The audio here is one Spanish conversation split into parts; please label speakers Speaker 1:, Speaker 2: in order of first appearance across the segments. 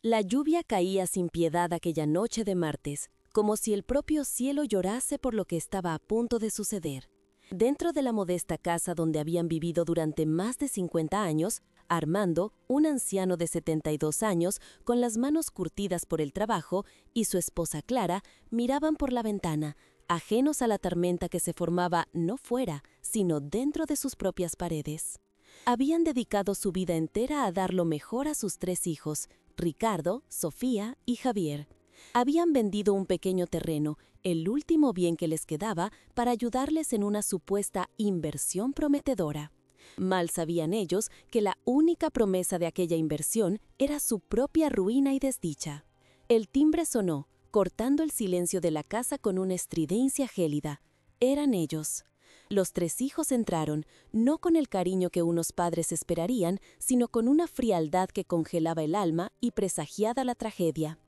Speaker 1: La lluvia caía sin piedad aquella noche de martes, como si el propio cielo llorase por lo que estaba a punto de suceder. Dentro de la modesta casa donde habían vivido durante más de 50 años, Armando, un anciano de 72 años, con las manos curtidas por el trabajo, y su esposa Clara miraban por la ventana, ajenos a la tormenta que se formaba no fuera, sino dentro de sus propias paredes. Habían dedicado su vida entera a dar lo mejor a sus 3 hijos, Ricardo, Sofía y Javier. Habían vendido un pequeño terreno, el último bien que les quedaba, para ayudarles en una supuesta inversión prometedora. Mal sabían ellos que la única promesa de aquella inversión era su propia ruina y desdicha. El timbre sonó, cortando el silencio de la casa con una estridencia gélida. Eran ellos. Los 3 hijos entraron, no con el cariño que unos padres esperarían, sino con una frialdad que congelaba el alma y presagiada la tragedia.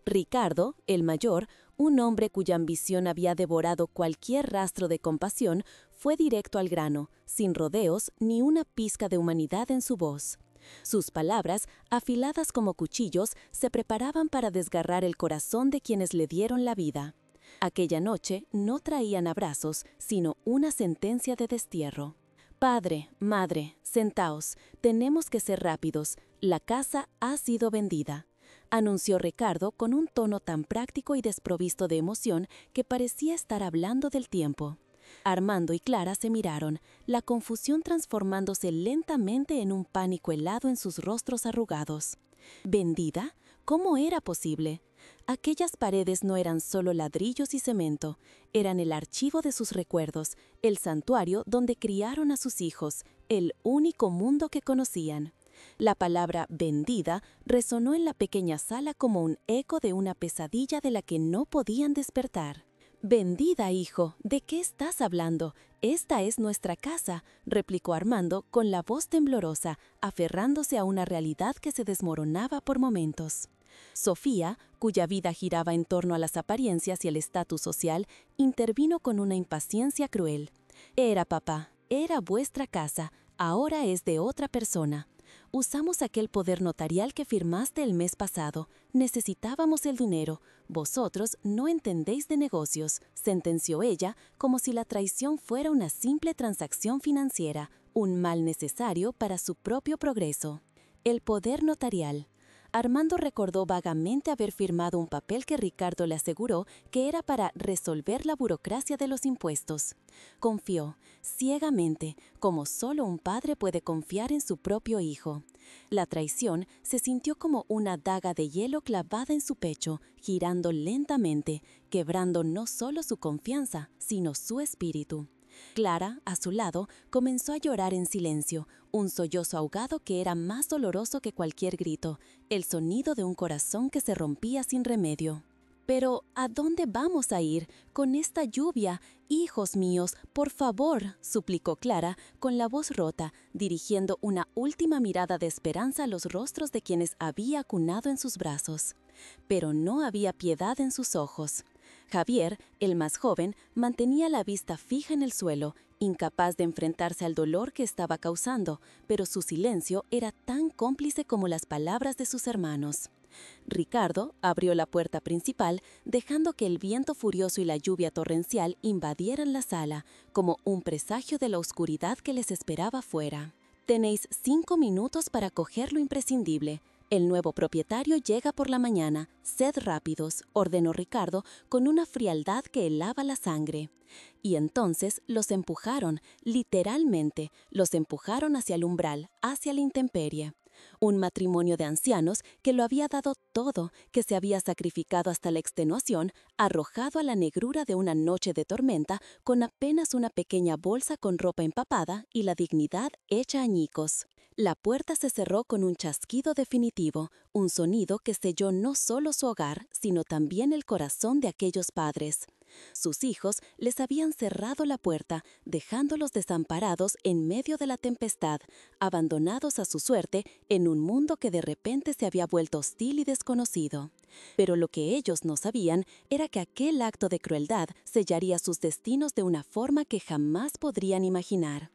Speaker 1: Ricardo, el mayor, un hombre cuya ambición había devorado cualquier rastro de compasión, fue directo al grano, sin rodeos ni una pizca de humanidad en su voz. Sus palabras, afiladas como cuchillos, se preparaban para desgarrar el corazón de quienes le dieron la vida. Aquella noche no traían abrazos, sino una sentencia de destierro. «Padre, madre, sentaos, tenemos que ser rápidos, la casa ha sido vendida», anunció Ricardo con un tono tan práctico y desprovisto de emoción que parecía estar hablando del tiempo. Armando y Clara se miraron, la confusión transformándose lentamente en un pánico helado en sus rostros arrugados. ¿Vendida? ¿Cómo era posible? Aquellas paredes no eran solo ladrillos y cemento, eran el archivo de sus recuerdos, el santuario donde criaron a sus hijos, el único mundo que conocían. La palabra «vendida» resonó en la pequeña sala como un eco de una pesadilla de la que no podían despertar. «Vendida, hijo, ¿de qué estás hablando? Esta es nuestra casa», replicó Armando con la voz temblorosa, aferrándose a una realidad que se desmoronaba por momentos. Sofía, cuya vida giraba en torno a las apariencias y el estatus social, intervino con una impaciencia cruel. «Era, papá, era vuestra casa, ahora es de otra persona. Usamos aquel poder notarial que firmaste el mes pasado. Necesitábamos el dinero. Vosotros no entendéis de negocios», sentenció ella, como si la traición fuera una simple transacción financiera, un mal necesario para su propio progreso. El poder notarial. Armando recordó vagamente haber firmado un papel que Ricardo le aseguró que era para resolver la burocracia de los impuestos. Confió, ciegamente, como solo un padre puede confiar en su propio hijo. La traición se sintió como una daga de hielo clavada en su pecho, girando lentamente, quebrando no solo su confianza, sino su espíritu. Clara, a su lado, comenzó a llorar en silencio, un sollozo ahogado que era más doloroso que cualquier grito, el sonido de un corazón que se rompía sin remedio. «Pero, ¿a dónde vamos a ir? Con esta lluvia, hijos míos, por favor», suplicó Clara, con la voz rota, dirigiendo una última mirada de esperanza a los rostros de quienes había acunado en sus brazos. Pero no había piedad en sus ojos. Javier, el más joven, mantenía la vista fija en el suelo, incapaz de enfrentarse al dolor que estaba causando, pero su silencio era tan cómplice como las palabras de sus hermanos. Ricardo abrió la puerta principal, dejando que el viento furioso y la lluvia torrencial invadieran la sala, como un presagio de la oscuridad que les esperaba fuera. «Tenéis 5 minutos para coger lo imprescindible. El nuevo propietario llega por la mañana. Sed rápidos», ordenó Ricardo con una frialdad que helaba la sangre. Y entonces los empujaron, literalmente, los empujaron hacia el umbral, hacia la intemperie. Un matrimonio de ancianos que lo había dado todo, que se había sacrificado hasta la extenuación, arrojado a la negrura de una noche de tormenta con apenas una pequeña bolsa con ropa empapada y la dignidad hecha añicos. La puerta se cerró con un chasquido definitivo, un sonido que selló no solo su hogar, sino también el corazón de aquellos padres. Sus hijos les habían cerrado la puerta, dejándolos desamparados en medio de la tempestad, abandonados a su suerte en un mundo que de repente se había vuelto hostil y desconocido. Pero lo que ellos no sabían era que aquel acto de crueldad sellaría sus destinos de una forma que jamás podrían imaginar.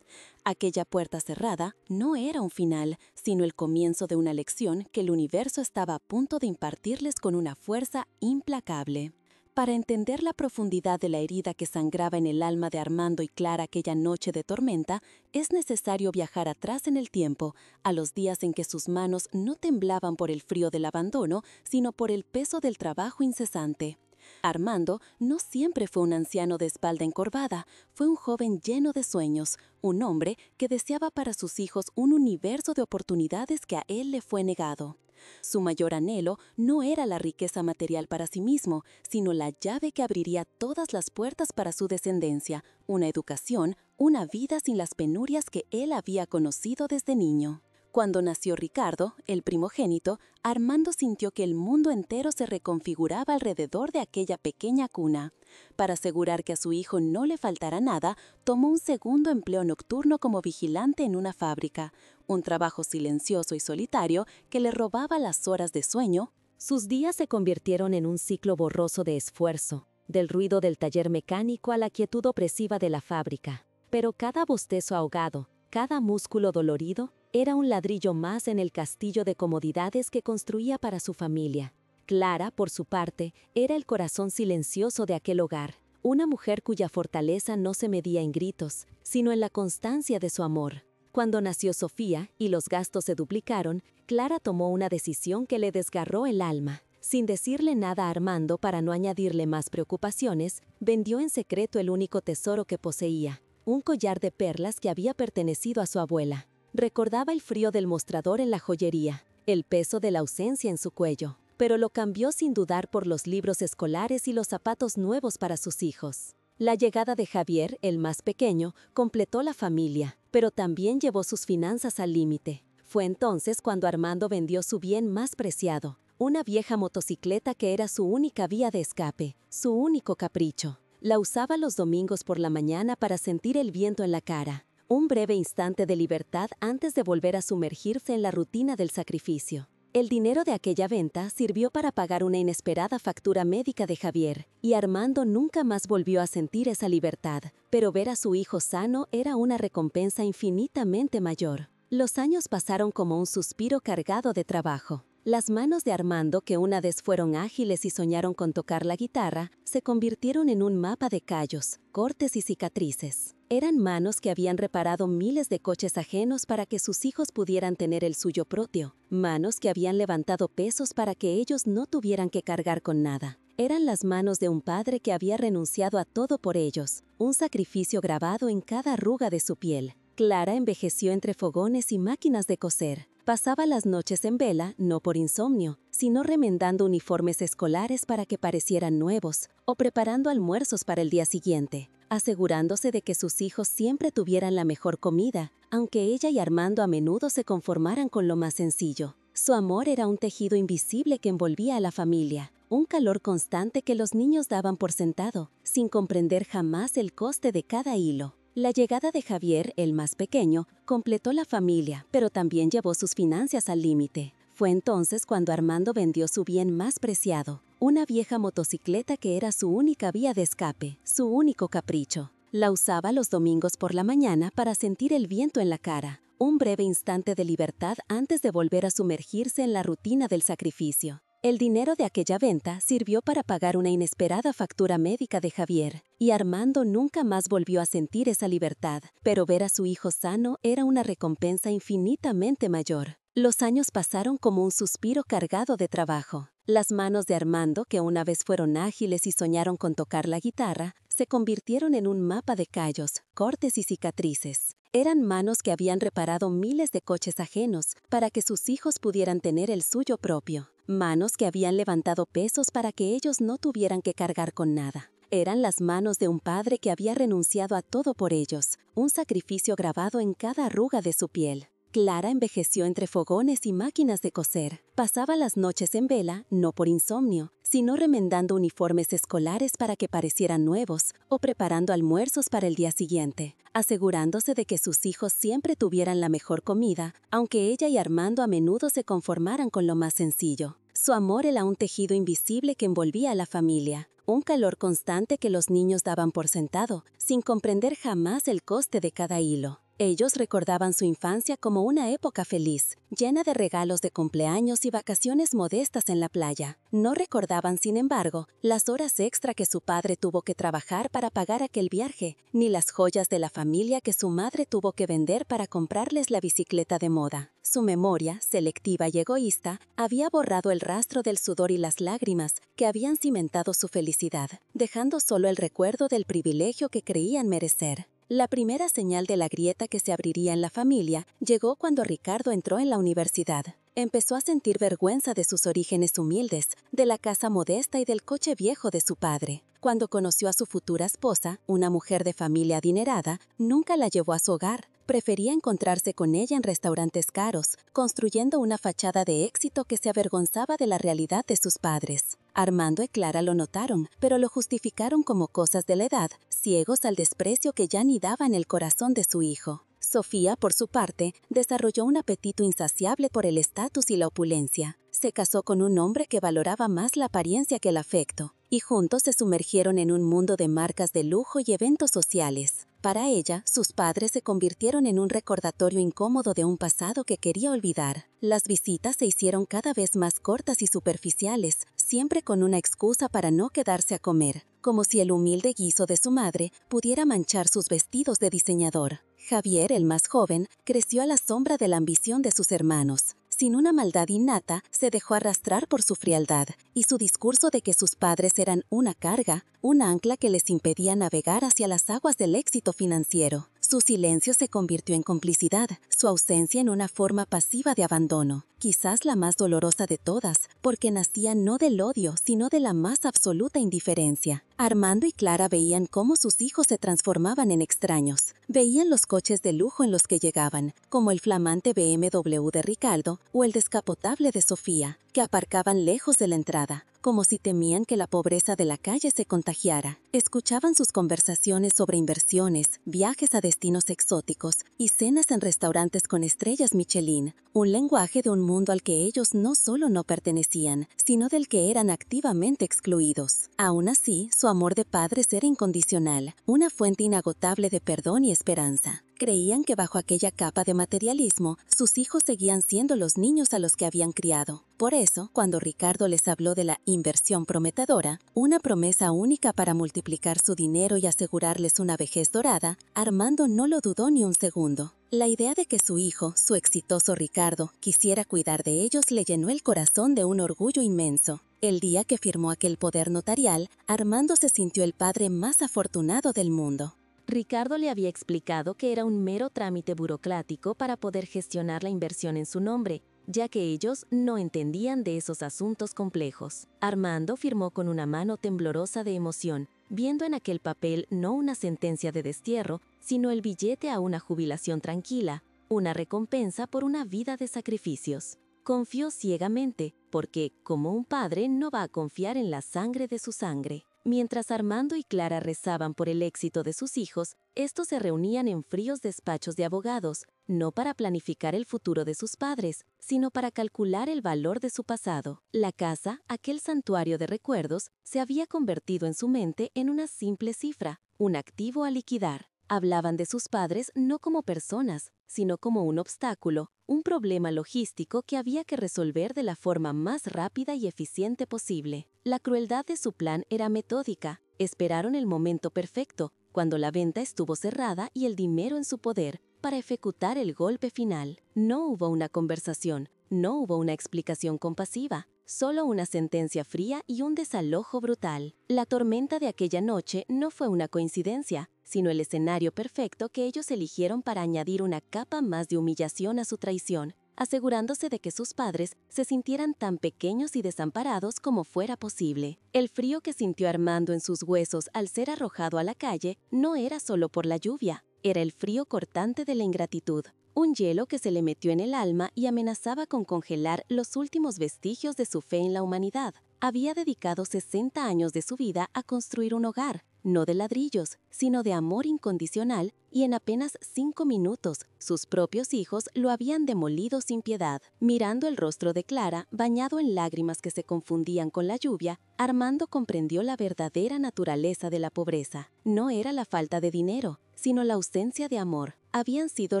Speaker 1: Aquella puerta cerrada no era un final, sino el comienzo de una lección que el universo estaba a punto de impartirles con una fuerza implacable. Para entender la profundidad de la herida que sangraba en el alma de Armando y Clara aquella noche de tormenta, es necesario viajar atrás en el tiempo, a los días en que sus manos no temblaban por el frío del abandono, sino por el peso del trabajo incesante. Armando no siempre fue un anciano de espalda encorvada, fue un joven lleno de sueños, un hombre que deseaba para sus hijos un universo de oportunidades que a él le fue negado. Su mayor anhelo no era la riqueza material para sí mismo, sino la llave que abriría todas las puertas para su descendencia, una educación, una vida sin las penurias que él había conocido desde niño. Cuando nació Ricardo, el primogénito, Armando sintió que el mundo entero se reconfiguraba alrededor de aquella pequeña cuna. Para asegurar que a su hijo no le faltara nada, tomó un segundo empleo nocturno como vigilante en una fábrica, un trabajo silencioso y solitario que le robaba las horas de sueño. Sus días se convirtieron en un ciclo borroso de esfuerzo, del ruido del taller mecánico a la quietud opresiva de la fábrica. Pero cada bostezo ahogado, cada músculo dolorido, era un ladrillo más en el castillo de comodidades que construía para su familia. Clara, por su parte, era el corazón silencioso de aquel hogar, una mujer cuya fortaleza no se medía en gritos, sino en la constancia de su amor. Cuando nació Sofía y los gastos se duplicaron, Clara tomó una decisión que le desgarró el alma. Sin decirle nada a Armando para no añadirle más preocupaciones, vendió en secreto el único tesoro que poseía, un collar de perlas que había pertenecido a su abuela. Recordaba el frío del mostrador en la joyería, el peso de la ausencia en su cuello, pero lo cambió sin dudar por los libros escolares y los zapatos nuevos para sus hijos. La llegada de Javier, el más pequeño, completó la familia, pero también llevó sus finanzas al límite. Fue entonces cuando Armando vendió su bien más preciado, una vieja motocicleta que era su única vía de escape, su único capricho. La usaba los domingos por la mañana para sentir el viento en la cara. Un breve instante de libertad antes de volver a sumergirse en la rutina del sacrificio. El dinero de aquella venta sirvió para pagar una inesperada factura médica de Javier, y Armando nunca más volvió a sentir esa libertad, pero ver a su hijo sano era una recompensa infinitamente mayor. Los años pasaron como un suspiro cargado de trabajo. Las manos de Armando, que una vez fueron ágiles y soñaron con tocar la guitarra, se convirtieron en un mapa de callos, cortes y cicatrices. Eran manos que habían reparado miles de coches ajenos para que sus hijos pudieran tener el suyo propio. Manos que habían levantado pesos para que ellos no tuvieran que cargar con nada. Eran las manos de un padre que había renunciado a todo por ellos, un sacrificio grabado en cada arruga de su piel. Clara envejeció entre fogones y máquinas de coser. Pasaba las noches en vela, no por insomnio, sino remendando uniformes escolares para que parecieran nuevos, o preparando almuerzos para el día siguiente, asegurándose de que sus hijos siempre tuvieran la mejor comida, aunque ella y Armando a menudo se conformaran con lo más sencillo. Su amor era un tejido invisible que envolvía a la familia, un calor constante que los niños daban por sentado, sin comprender jamás el coste de cada hilo. La llegada de Javier, el más pequeño, completó la familia, pero también llevó sus finanzas al límite. Fue entonces cuando Armando vendió su bien más preciado, una vieja motocicleta que era su única vía de escape, su único capricho. La usaba los domingos por la mañana para sentir el viento en la cara, un breve instante de libertad antes de volver a sumergirse en la rutina del sacrificio. El dinero de aquella venta sirvió para pagar una inesperada factura médica de Javier, y Armando nunca más volvió a sentir esa libertad, pero ver a su hijo sano era una recompensa infinitamente mayor. Los años pasaron como un suspiro cargado de trabajo. Las manos de Armando, que una vez fueron ágiles y soñaron con tocar la guitarra, se convirtieron en un mapa de callos, cortes y cicatrices. Eran manos que habían reparado miles de coches ajenos para que sus hijos pudieran tener el suyo propio. Manos que habían levantado pesos para que ellos no tuvieran que cargar con nada. Eran las manos de un padre que había renunciado a todo por ellos, un sacrificio grabado en cada arruga de su piel. Clara envejeció entre fogones y máquinas de coser. Pasaba las noches en vela, no por insomnio, sino remendando uniformes escolares para que parecieran nuevos, o preparando almuerzos para el día siguiente, asegurándose de que sus hijos siempre tuvieran la mejor comida, aunque ella y Armando a menudo se conformaran con lo más sencillo. Su amor era un tejido invisible que envolvía a la familia, un calor constante que los niños daban por sentado, sin comprender jamás el coste de cada hilo. Ellos recordaban su infancia como una época feliz, llena de regalos de cumpleaños y vacaciones modestas en la playa. No recordaban, sin embargo, las horas extra que su padre tuvo que trabajar para pagar aquel viaje, ni las joyas de la familia que su madre tuvo que vender para comprarles la bicicleta de moda. Su memoria, selectiva y egoísta, había borrado el rastro del sudor y las lágrimas que habían cimentado su felicidad, dejando solo el recuerdo del privilegio que creían merecer. La primera señal de la grieta que se abriría en la familia llegó cuando Ricardo entró en la universidad. Empezó a sentir vergüenza de sus orígenes humildes, de la casa modesta y del coche viejo de su padre. Cuando conoció a su futura esposa, una mujer de familia adinerada, nunca la llevó a su hogar. Prefería encontrarse con ella en restaurantes caros, construyendo una fachada de éxito que se avergonzaba de la realidad de sus padres. Armando y Clara lo notaron, pero lo justificaron como cosas de la edad, ciegos al desprecio que ya nidaba en el corazón de su hijo. Sofía, por su parte, desarrolló un apetito insaciable por el estatus y la opulencia. Se casó con un hombre que valoraba más la apariencia que el afecto, y juntos se sumergieron en un mundo de marcas de lujo y eventos sociales. Para ella, sus padres se convirtieron en un recordatorio incómodo de un pasado que quería olvidar. Las visitas se hicieron cada vez más cortas y superficiales, siempre con una excusa para no quedarse a comer, como si el humilde guiso de su madre pudiera manchar sus vestidos de diseñador. Javier, el más joven, creció a la sombra de la ambición de sus hermanos. Sin una maldad innata, se dejó arrastrar por su frialdad, y su discurso de que sus padres eran una carga, un ancla que les impedía navegar hacia las aguas del éxito financiero. Su silencio se convirtió en complicidad, su ausencia en una forma pasiva de abandono, quizás la más dolorosa de todas, porque nacía no del odio, sino de la más absoluta indiferencia. Armando y Clara veían cómo sus hijos se transformaban en extraños. Veían los coches de lujo en los que llegaban, como el flamante BMW de Ricardo o el descapotable de Sofía, que aparcaban lejos de la entrada, como si temían que la pobreza de la calle se contagiara. Escuchaban sus conversaciones sobre inversiones, viajes a destinos exóticos y cenas en restaurantes con estrellas Michelin, un lenguaje de un mundo al que ellos no solo no pertenecían, sino del que eran activamente excluidos. Aún así, su amor de padres era incondicional, una fuente inagotable de perdón y esperanza. Creían que bajo aquella capa de materialismo, sus hijos seguían siendo los niños a los que habían criado. Por eso, cuando Ricardo les habló de la inversión prometedora, una promesa única para multiplicar su dinero y asegurarles una vejez dorada, Armando no lo dudó ni un segundo. La idea de que su hijo, su exitoso Ricardo, quisiera cuidar de ellos le llenó el corazón de un orgullo inmenso. El día que firmó aquel poder notarial, Armando se sintió el padre más afortunado del mundo. Ricardo le había explicado que era un mero trámite burocrático para poder gestionar la inversión en su nombre, ya que ellos no entendían de esos asuntos complejos. Armando firmó con una mano temblorosa de emoción, viendo en aquel papel no una sentencia de destierro, sino el billete a una jubilación tranquila, una recompensa por una vida de sacrificios. Confió ciegamente, porque, como un padre, no va a confiar en la sangre de su sangre. Mientras Armando y Clara rezaban por el éxito de sus hijos, estos se reunían en fríos despachos de abogados, no para planificar el futuro de sus padres, sino para calcular el valor de su pasado. La casa, aquel santuario de recuerdos, se había convertido en su mente en una simple cifra, un activo a liquidar. Hablaban de sus padres no como personas, sino como un obstáculo, un problema logístico que había que resolver de la forma más rápida y eficiente posible. La crueldad de su plan era metódica. Esperaron el momento perfecto, cuando la venta estuvo cerrada y el dinero en su poder, para ejecutar el golpe final. No hubo una conversación, no hubo una explicación compasiva, solo una sentencia fría y un desalojo brutal. La tormenta de aquella noche no fue una coincidencia, sino el escenario perfecto que ellos eligieron para añadir una capa más de humillación a su traición, asegurándose de que sus padres se sintieran tan pequeños y desamparados como fuera posible. El frío que sintió Armando en sus huesos al ser arrojado a la calle no era solo por la lluvia, era el frío cortante de la ingratitud, un hielo que se le metió en el alma y amenazaba con congelar los últimos vestigios de su fe en la humanidad. Había dedicado 60 años de su vida a construir un hogar, no de ladrillos, sino de amor incondicional, y en apenas 5 minutos, sus propios hijos lo habían demolido sin piedad. Mirando el rostro de Clara, bañado en lágrimas que se confundían con la lluvia, Armando comprendió la verdadera naturaleza de la pobreza. No era la falta de dinero, sino la ausencia de amor. Habían sido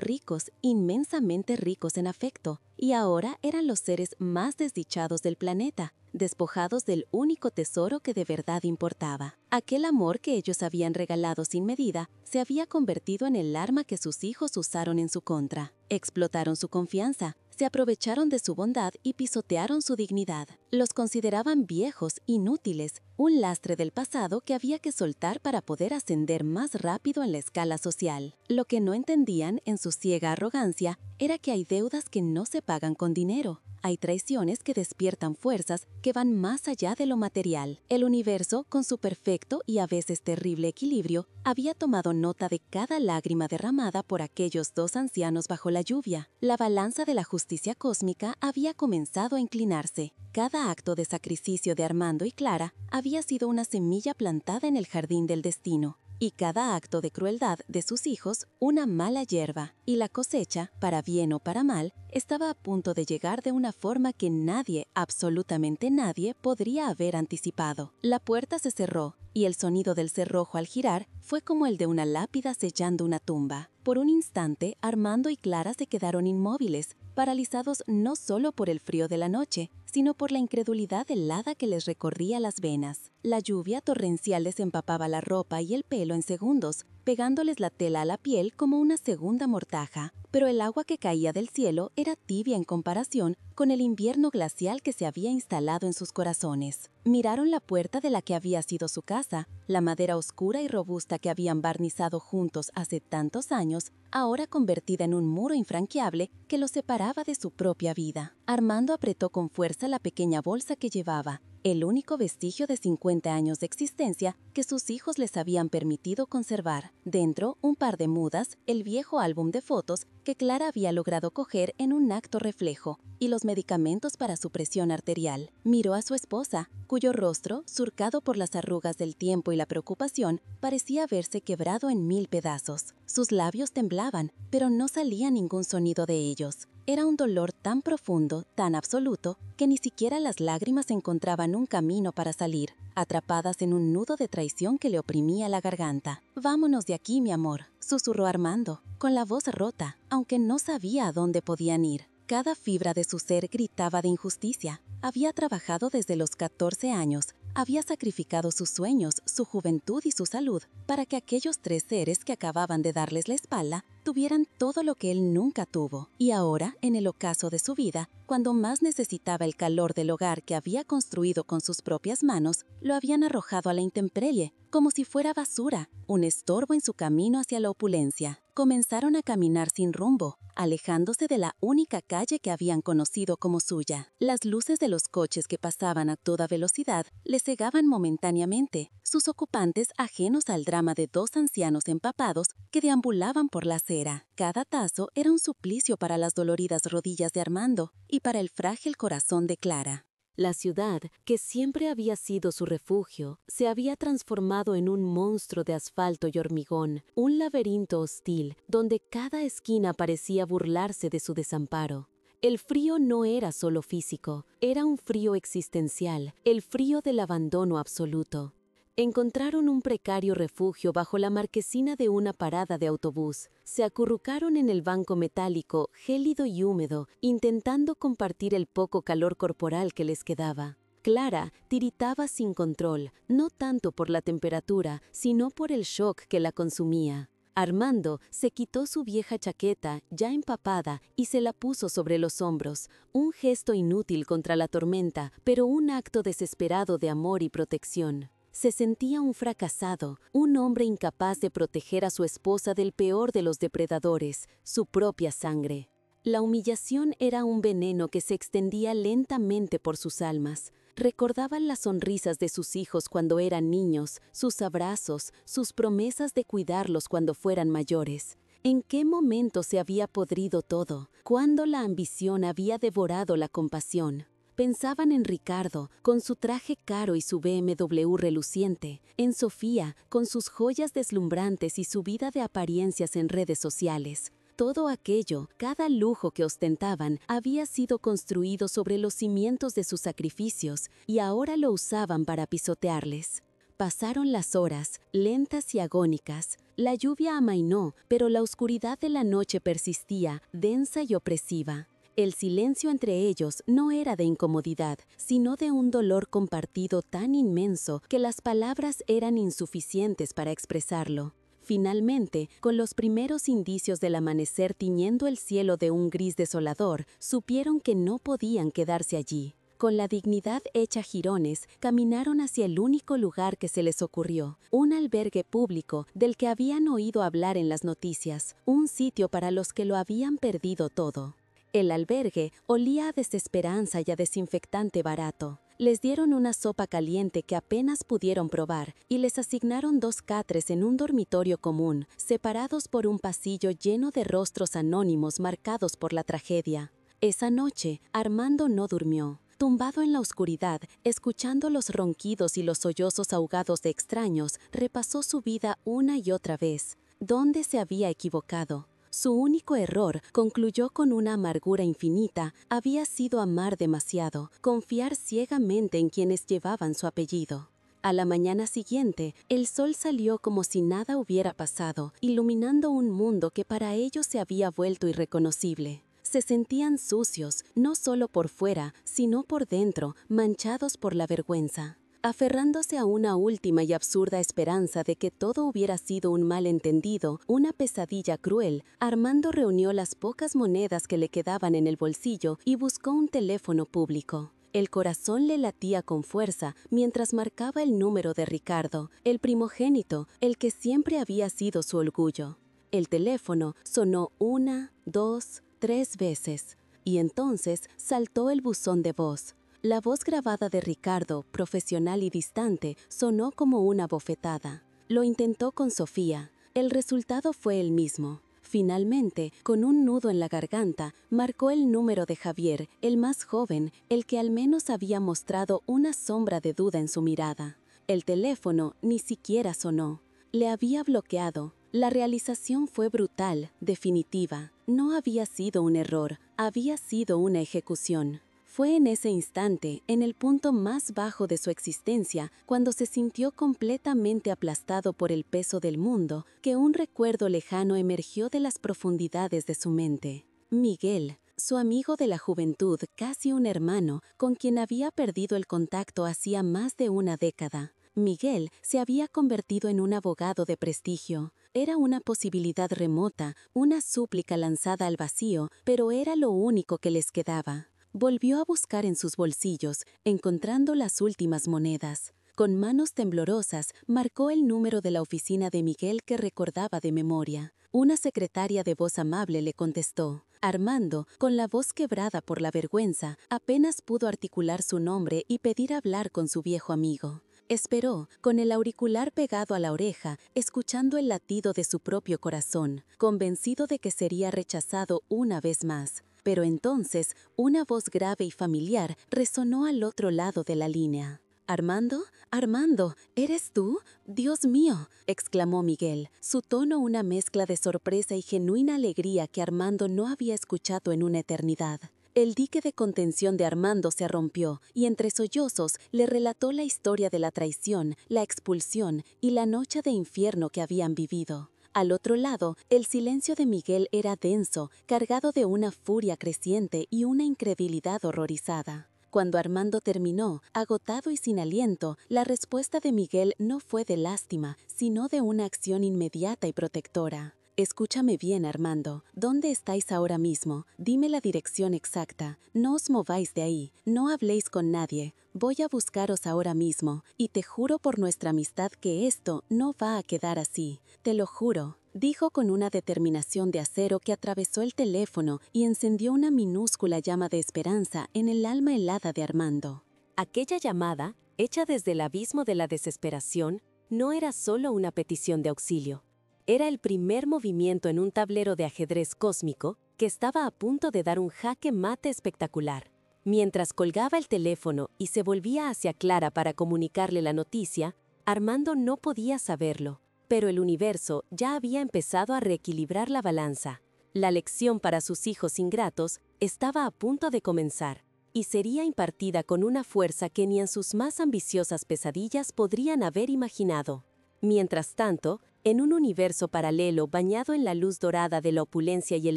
Speaker 1: ricos, inmensamente ricos en afecto, y ahora eran los seres más desdichados del planeta, despojados del único tesoro que de verdad importaba. Aquel amor que ellos habían regalado sin medida se había convertido en el arma que sus hijos usaron en su contra. Explotaron su confianza, se aprovecharon de su bondad y pisotearon su dignidad. Los consideraban viejos, inútiles, un lastre del pasado que había que soltar para poder ascender más rápido en la escala social. Lo que no entendían en su ciega arrogancia era que hay deudas que no se pagan con dinero. Hay traiciones que despiertan fuerzas que van más allá de lo material. El universo, con su perfecto y a veces terrible equilibrio, había tomado nota de cada lágrima derramada por aquellos dos ancianos bajo la lluvia. La balanza de la justicia cósmica había comenzado a inclinarse. Cada acto de sacrificio de Armando y Clara había sido una semilla plantada en el jardín del destino, y cada acto de crueldad de sus hijos una mala hierba, y la cosecha, para bien o para mal, estaba a punto de llegar de una forma que nadie, absolutamente nadie, podría haber anticipado. La puerta se cerró, y el sonido del cerrojo al girar fue como el de una lápida sellando una tumba. Por un instante, Armando y Clara se quedaron inmóviles, paralizados no solo por el frío de la noche, sino por la incredulidad helada que les recorría las venas. La lluvia torrencial les empapaba la ropa y el pelo en segundos, pegándoles la tela a la piel como una segunda mortaja, pero el agua que caía del cielo era tibia en comparación con el invierno glacial que se había instalado en sus corazones. Miraron la puerta de la que había sido su casa, la madera oscura y robusta que habían barnizado juntos hace tantos años, ahora convertida en un muro infranqueable que los separaba de su propia vida. Armando apretó con fuerza la pequeña bolsa que llevaba, el único vestigio de 50 años de existencia que sus hijos les habían permitido conservar. Dentro, un par de mudas, el viejo álbum de fotos que Clara había logrado coger en un acto reflejo, y los medicamentos para su presión arterial. Miró a su esposa, cuyo rostro, surcado por las arrugas del tiempo y la preocupación, parecía haberse quebrado en 1000 pedazos. Sus labios temblaban, pero no salía ningún sonido de ellos. Era un dolor tan profundo, tan absoluto, que ni siquiera las lágrimas encontraban un camino para salir, atrapadas en un nudo de traición que le oprimía la garganta. «Vámonos de aquí, mi amor», susurró Armando, con la voz rota, aunque no sabía a dónde podían ir. Cada fibra de su ser gritaba de injusticia. Había trabajado desde los 14 años, había sacrificado sus sueños, su juventud y su salud para que aquellos 3 seres que acababan de darles la espalda tuvieran todo lo que él nunca tuvo. Y ahora, en el ocaso de su vida, cuando más necesitaba el calor del hogar que había construido con sus propias manos, lo habían arrojado a la intemperie, como si fuera basura, un estorbo en su camino hacia la opulencia. Comenzaron a caminar sin rumbo, alejándose de la única calle que habían conocido como suya. Las luces de los coches que pasaban a toda velocidad les cegaban momentáneamente, sus ocupantes ajenos al drama de 2 ancianos empapados que deambulaban por la acera. Cada tazo era un suplicio para las doloridas rodillas de Armando y para el frágil corazón de Clara. La ciudad, que siempre había sido su refugio, se había transformado en un monstruo de asfalto y hormigón, un laberinto hostil donde cada esquina parecía burlarse de su desamparo. El frío no era solo físico, era un frío existencial, el frío del abandono absoluto. Encontraron un precario refugio bajo la marquesina de una parada de autobús. Se acurrucaron en el banco metálico, gélido y húmedo, intentando compartir el poco calor corporal que les quedaba. Clara tiritaba sin control, no tanto por la temperatura, sino por el shock que la consumía. Armando se quitó su vieja chaqueta, ya empapada, y se la puso sobre los hombros, un gesto inútil contra la tormenta, pero un acto desesperado de amor y protección. Se sentía un fracasado, un hombre incapaz de proteger a su esposa del peor de los depredadores, su propia sangre. La humillación era un veneno que se extendía lentamente por sus almas. Recordaban las sonrisas de sus hijos cuando eran niños, sus abrazos, sus promesas de cuidarlos cuando fueran mayores. ¿En qué momento se había podrido todo? ¿Cuándo la ambición había devorado la compasión? Pensaban en Ricardo, con su traje caro y su BMW reluciente, en Sofía, con sus joyas deslumbrantes y su vida de apariencias en redes sociales. Todo aquello, cada lujo que ostentaban, había sido construido sobre los cimientos de sus sacrificios y ahora lo usaban para pisotearles. Pasaron las horas, lentas y agónicas. La lluvia amainó, pero la oscuridad de la noche persistía, densa y opresiva. El silencio entre ellos no era de incomodidad, sino de un dolor compartido tan inmenso que las palabras eran insuficientes para expresarlo. Finalmente, con los primeros indicios del amanecer tiñendo el cielo de un gris desolador, supieron que no podían quedarse allí. Con la dignidad hecha jirones, caminaron hacia el único lugar que se les ocurrió, un albergue público del que habían oído hablar en las noticias, un sitio para los que lo habían perdido todo. El albergue olía a desesperanza y a desinfectante barato. Les dieron una sopa caliente que apenas pudieron probar y les asignaron 2 catres en un dormitorio común, separados por un pasillo lleno de rostros anónimos marcados por la tragedia. Esa noche, Armando no durmió. Tumbado en la oscuridad, escuchando los ronquidos y los sollozos ahogados de extraños, repasó su vida una y otra vez. ¿Dónde se había equivocado? Su único error, concluyó con una amargura infinita, había sido amar demasiado, confiar ciegamente en quienes llevaban su apellido. A la mañana siguiente, el sol salió como si nada hubiera pasado, iluminando un mundo que para ellos se había vuelto irreconocible. Se sentían sucios, no solo por fuera, sino por dentro, manchados por la vergüenza. Aferrándose a una última y absurda esperanza de que todo hubiera sido un malentendido, una pesadilla cruel, Armando reunió las pocas monedas que le quedaban en el bolsillo y buscó un teléfono público. El corazón le latía con fuerza mientras marcaba el número de Ricardo, el primogénito, el que siempre había sido su orgullo. El teléfono sonó 1, 2, 3 veces, y entonces saltó el buzón de voz. La voz grabada de Ricardo, profesional y distante, sonó como una bofetada. Lo intentó con Sofía. El resultado fue el mismo. Finalmente, con un nudo en la garganta, marcó el número de Javier, el más joven, el que al menos había mostrado una sombra de duda en su mirada. El teléfono ni siquiera sonó. Le había bloqueado. La realización fue brutal, definitiva. No había sido un error, había sido una ejecución. Fue en ese instante, en el punto más bajo de su existencia, cuando se sintió completamente aplastado por el peso del mundo, que un recuerdo lejano emergió de las profundidades de su mente. Miguel, su amigo de la juventud, casi un hermano, con quien había perdido el contacto hacía más de una década. Miguel se había convertido en un abogado de prestigio. Era una posibilidad remota, una súplica lanzada al vacío, pero era lo único que les quedaba. Volvió a buscar en sus bolsillos, encontrando las últimas monedas. Con manos temblorosas, marcó el número de la oficina de Miguel que recordaba de memoria. Una secretaria de voz amable le contestó. Armando, con la voz quebrada por la vergüenza, apenas pudo articular su nombre y pedir hablar con su viejo amigo. Esperó, con el auricular pegado a la oreja, escuchando el latido de su propio corazón, convencido de que sería rechazado una vez más. Pero entonces, una voz grave y familiar resonó al otro lado de la línea. «¿Armando? Armando, ¿eres tú? ¡Dios mío!», exclamó Miguel, su tono una mezcla de sorpresa y genuina alegría que Armando no había escuchado en una eternidad. El dique de contención de Armando se rompió y entre sollozos le relató la historia de la traición, la expulsión y la noche de infierno que habían vivido. Al otro lado, el silencio de Miguel era denso, cargado de una furia creciente y una incredulidad horrorizada. Cuando Armando terminó, agotado y sin aliento, la respuesta de Miguel no fue de lástima, sino de una acción inmediata y protectora. «Escúchame bien, Armando. ¿Dónde estáis ahora mismo? Dime la dirección exacta. No os mováis de ahí. No habléis con nadie. Voy a buscaros ahora mismo. Y te juro por nuestra amistad que esto no va a quedar así. Te lo juro», dijo con una determinación de acero que atravesó el teléfono y encendió una minúscula llama de esperanza en el alma helada de Armando. Aquella llamada, hecha desde el abismo de la desesperación, no era solo una petición de auxilio. Era el primer movimiento en un tablero de ajedrez cósmico que estaba a punto de dar un jaque mate espectacular. Mientras colgaba el teléfono y se volvía hacia Clara para comunicarle la noticia, Armando no podía saberlo, pero el universo ya había empezado a reequilibrar la balanza. La lección para sus hijos ingratos estaba a punto de comenzar, y sería impartida con una fuerza que ni en sus más ambiciosas pesadillas podrían haber imaginado. Mientras tanto, en un universo paralelo bañado en la luz dorada de la opulencia y el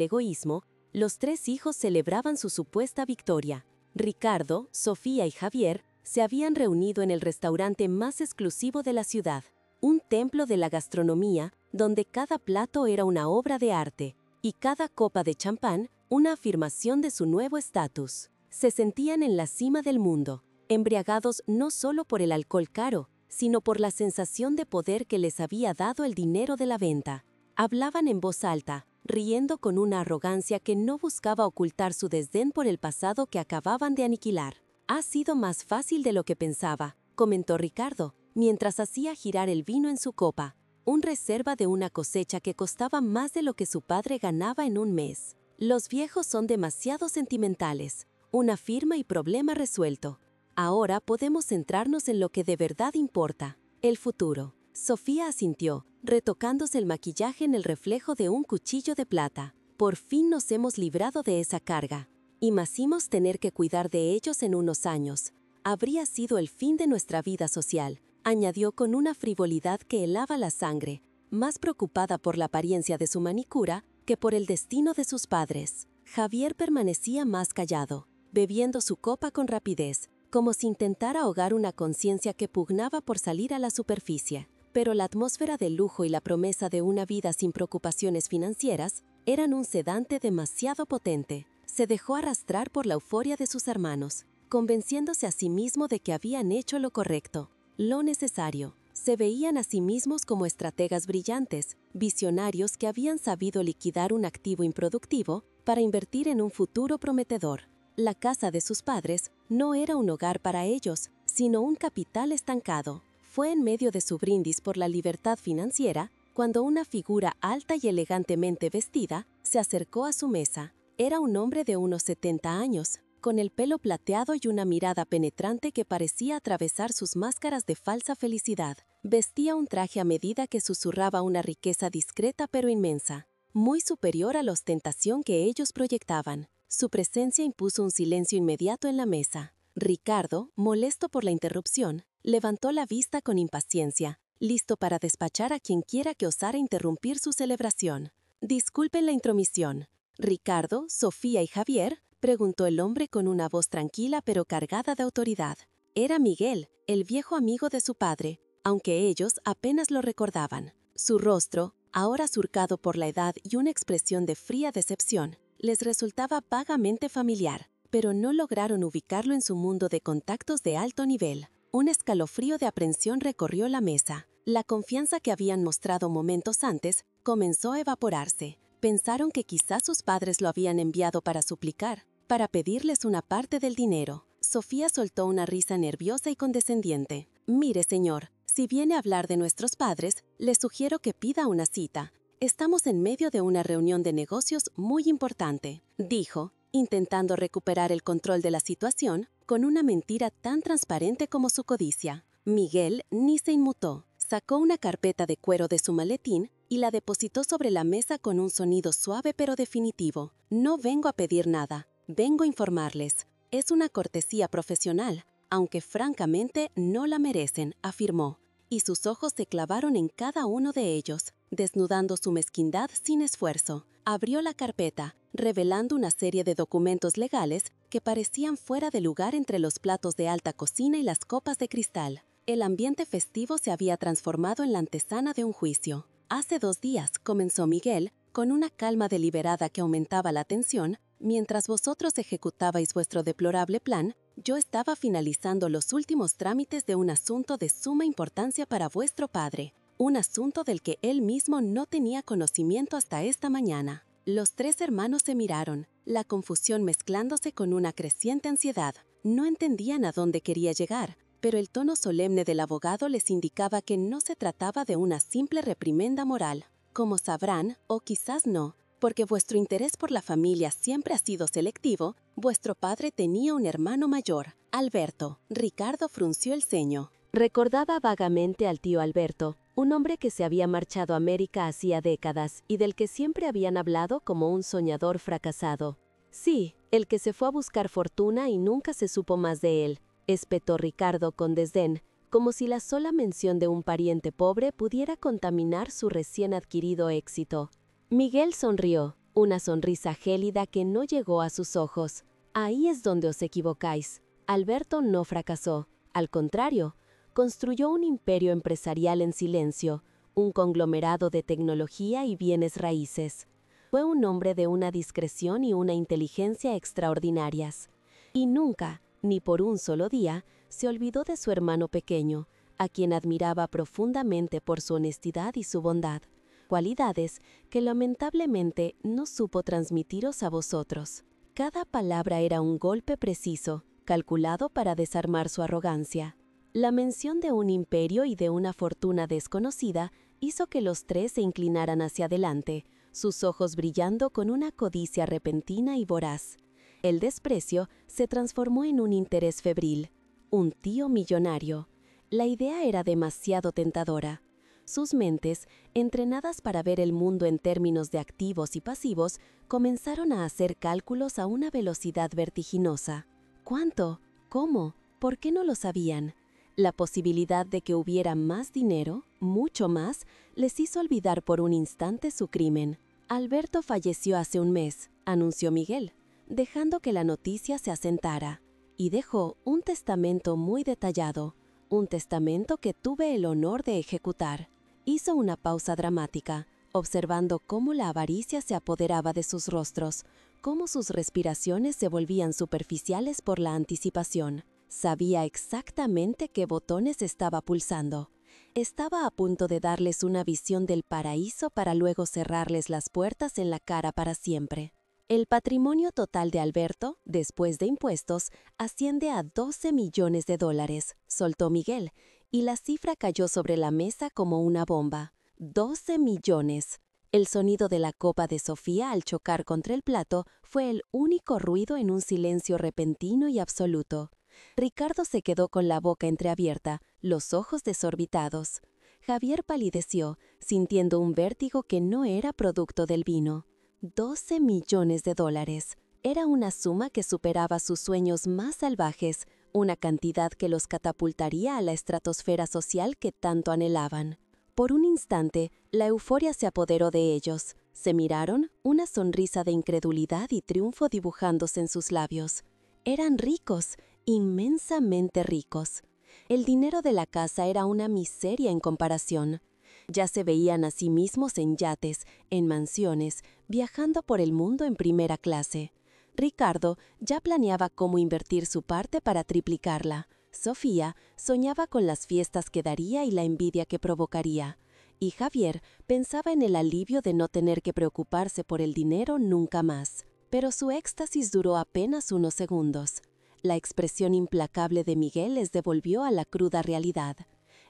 Speaker 1: egoísmo, los tres hijos celebraban su supuesta victoria. Ricardo, Sofía y Javier se habían reunido en el restaurante más exclusivo de la ciudad, un templo de la gastronomía donde cada plato era una obra de arte y cada copa de champán una afirmación de su nuevo estatus. Se sentían en la cima del mundo, embriagados no solo por el alcohol caro, sino por la sensación de poder que les había dado el dinero de la venta. Hablaban en voz alta, riendo con una arrogancia que no buscaba ocultar su desdén por el pasado que acababan de aniquilar. «Ha sido más fácil de lo que pensaba», comentó Ricardo, mientras hacía girar el vino en su copa, un reserva de una cosecha que costaba más de lo que su padre ganaba en un mes. «Los viejos son demasiado sentimentales. Una firma y problema resuelto. Ahora podemos centrarnos en lo que de verdad importa, el futuro». Sofía asintió, retocándose el maquillaje en el reflejo de un cuchillo de plata. «Por fin nos hemos librado de esa carga. Imaginamos tener que cuidar de ellos en unos años. Habría sido el fin de nuestra vida social», añadió con una frivolidad que helaba la sangre, más preocupada por la apariencia de su manicura que por el destino de sus padres. Javier permanecía más callado, bebiendo su copa con rapidez, como si intentara ahogar una conciencia que pugnaba por salir a la superficie. Pero la atmósfera de lujo y la promesa de una vida sin preocupaciones financieras eran un sedante demasiado potente. Se dejó arrastrar por la euforia de sus hermanos, convenciéndose a sí mismo de que habían hecho lo correcto, lo necesario. Se veían a sí mismos como estrategas brillantes, visionarios que habían sabido liquidar un activo improductivo para invertir en un futuro prometedor. La casa de sus padres no era un hogar para ellos, sino un capital estancado. Fue en medio de su brindis por la libertad financiera cuando una figura alta y elegantemente vestida se acercó a su mesa. Era un hombre de unos 70 años, con el pelo plateado y una mirada penetrante que parecía atravesar sus máscaras de falsa felicidad. Vestía un traje a medida que susurraba una riqueza discreta pero inmensa, muy superior a la ostentación que ellos proyectaban. Su presencia impuso un silencio inmediato en la mesa. Ricardo, molesto por la interrupción, levantó la vista con impaciencia, listo para despachar a quien quiera que osara interrumpir su celebración. «Disculpen la intromisión. ¿Ricardo, Sofía y Javier?», preguntó el hombre con una voz tranquila pero cargada de autoridad. Era Miguel, el viejo amigo de su padre, aunque ellos apenas lo recordaban. Su rostro, ahora surcado por la edad y una expresión de fría decepción, les resultaba vagamente familiar, pero no lograron ubicarlo en su mundo de contactos de alto nivel. Un escalofrío de aprensión recorrió la mesa. La confianza que habían mostrado momentos antes comenzó a evaporarse. Pensaron que quizás sus padres lo habían enviado para suplicar, para pedirles una parte del dinero. Sofía soltó una risa nerviosa y condescendiente. «Mire, señor, si viene a hablar de nuestros padres, le sugiero que pida una cita. Estamos en medio de una reunión de negocios muy importante», dijo, intentando recuperar el control de la situación con una mentira tan transparente como su codicia. Miguel ni se inmutó. Sacó una carpeta de cuero de su maletín y la depositó sobre la mesa con un sonido suave pero definitivo. «No vengo a pedir nada, vengo a informarles. Es una cortesía profesional, aunque francamente no la merecen», afirmó, y sus ojos se clavaron en cada uno de ellos, desnudando su mezquindad sin esfuerzo. Abrió la carpeta, revelando una serie de documentos legales que parecían fuera de lugar entre los platos de alta cocina y las copas de cristal. El ambiente festivo se había transformado en la antesala de un juicio. «Hace 2 días», comenzó Miguel, con una calma deliberada que aumentaba la tensión, «mientras vosotros ejecutabais vuestro deplorable plan, yo estaba finalizando los últimos trámites de un asunto de suma importancia para vuestro padre, un asunto del que él mismo no tenía conocimiento hasta esta mañana». Los 3 hermanos se miraron, la confusión mezclándose con una creciente ansiedad. No entendían a dónde quería llegar, pero el tono solemne del abogado les indicaba que no se trataba de una simple reprimenda moral. Como sabrán, o quizás no,
Speaker 2: Porque vuestro interés por la familia siempre ha sido selectivo, vuestro padre tenía un hermano mayor, Alberto. Ricardo frunció el ceño.
Speaker 1: Recordaba vagamente al tío Alberto, un hombre que se había marchado a América hacía décadas y del que siempre habían hablado como un soñador fracasado. Sí, el que se fue a buscar fortuna y nunca se supo más de él, espetó Ricardo con desdén, como si la sola mención de un pariente pobre pudiera contaminar su recién adquirido éxito. Miguel sonrió, una sonrisa gélida que no llegó a sus ojos. Ahí es donde os equivocáis. Alberto no fracasó. Al contrario, construyó un imperio empresarial en silencio, un conglomerado de tecnología y bienes raíces. Fue un hombre de una discreción y una inteligencia extraordinarias. Y nunca, ni por un solo día, se olvidó de su hermano pequeño, a quien admiraba profundamente por su honestidad y su bondad, cualidades que lamentablemente no supo transmitiros a vosotros. Cada palabra era un golpe preciso, calculado para desarmar su arrogancia. La mención de un imperio y de una fortuna desconocida hizo que los tres se inclinaran hacia adelante, sus ojos brillando con una codicia repentina y voraz. El desprecio se transformó en un interés febril. Un tío millonario. La idea era demasiado tentadora. Sus mentes, entrenadas para ver el mundo en términos de activos y pasivos, comenzaron a hacer cálculos a una velocidad vertiginosa. ¿Cuánto? ¿Cómo? ¿Por qué no lo sabían? La posibilidad de que hubiera más dinero, mucho más, les hizo olvidar por un instante su crimen. Alberto falleció hace un mes, anunció Miguel, dejando que la noticia se asentara, y dejó un testamento muy detallado, un testamento que tuve el honor de ejecutar. Hizo una pausa dramática, observando cómo la avaricia se apoderaba de sus rostros, cómo sus respiraciones se volvían superficiales por la anticipación. Sabía exactamente qué botones estaba pulsando. Estaba a punto de darles una visión del paraíso para luego cerrarles las puertas en la cara para siempre. El patrimonio total de Alberto, después de impuestos, asciende a 12 millones de dólares, soltó Miguel, y la cifra cayó sobre la mesa como una bomba. 12 millones. El sonido de la copa de Sofía al chocar contra el plato fue el único ruido en un silencio repentino y absoluto. Ricardo se quedó con la boca entreabierta, los ojos desorbitados. Javier palideció, sintiendo un vértigo que no era producto del vino. 12 millones de dólares. Era una suma que superaba sus sueños más salvajes, una cantidad que los catapultaría a la estratosfera social que tanto anhelaban. Por un instante, la euforia se apoderó de ellos. Se miraron, una sonrisa de incredulidad y triunfo dibujándose en sus labios. Eran ricos, inmensamente ricos. El dinero de la casa era una miseria en comparación. Ya se veían a sí mismos en yates, en mansiones, viajando por el mundo en primera clase. Ricardo ya planeaba cómo invertir su parte para triplicarla. Sofía soñaba con las fiestas que daría y la envidia que provocaría. Y Javier pensaba en el alivio de no tener que preocuparse por el dinero nunca más. Pero su éxtasis duró apenas unos segundos. La expresión implacable de Miguel les devolvió a la cruda realidad.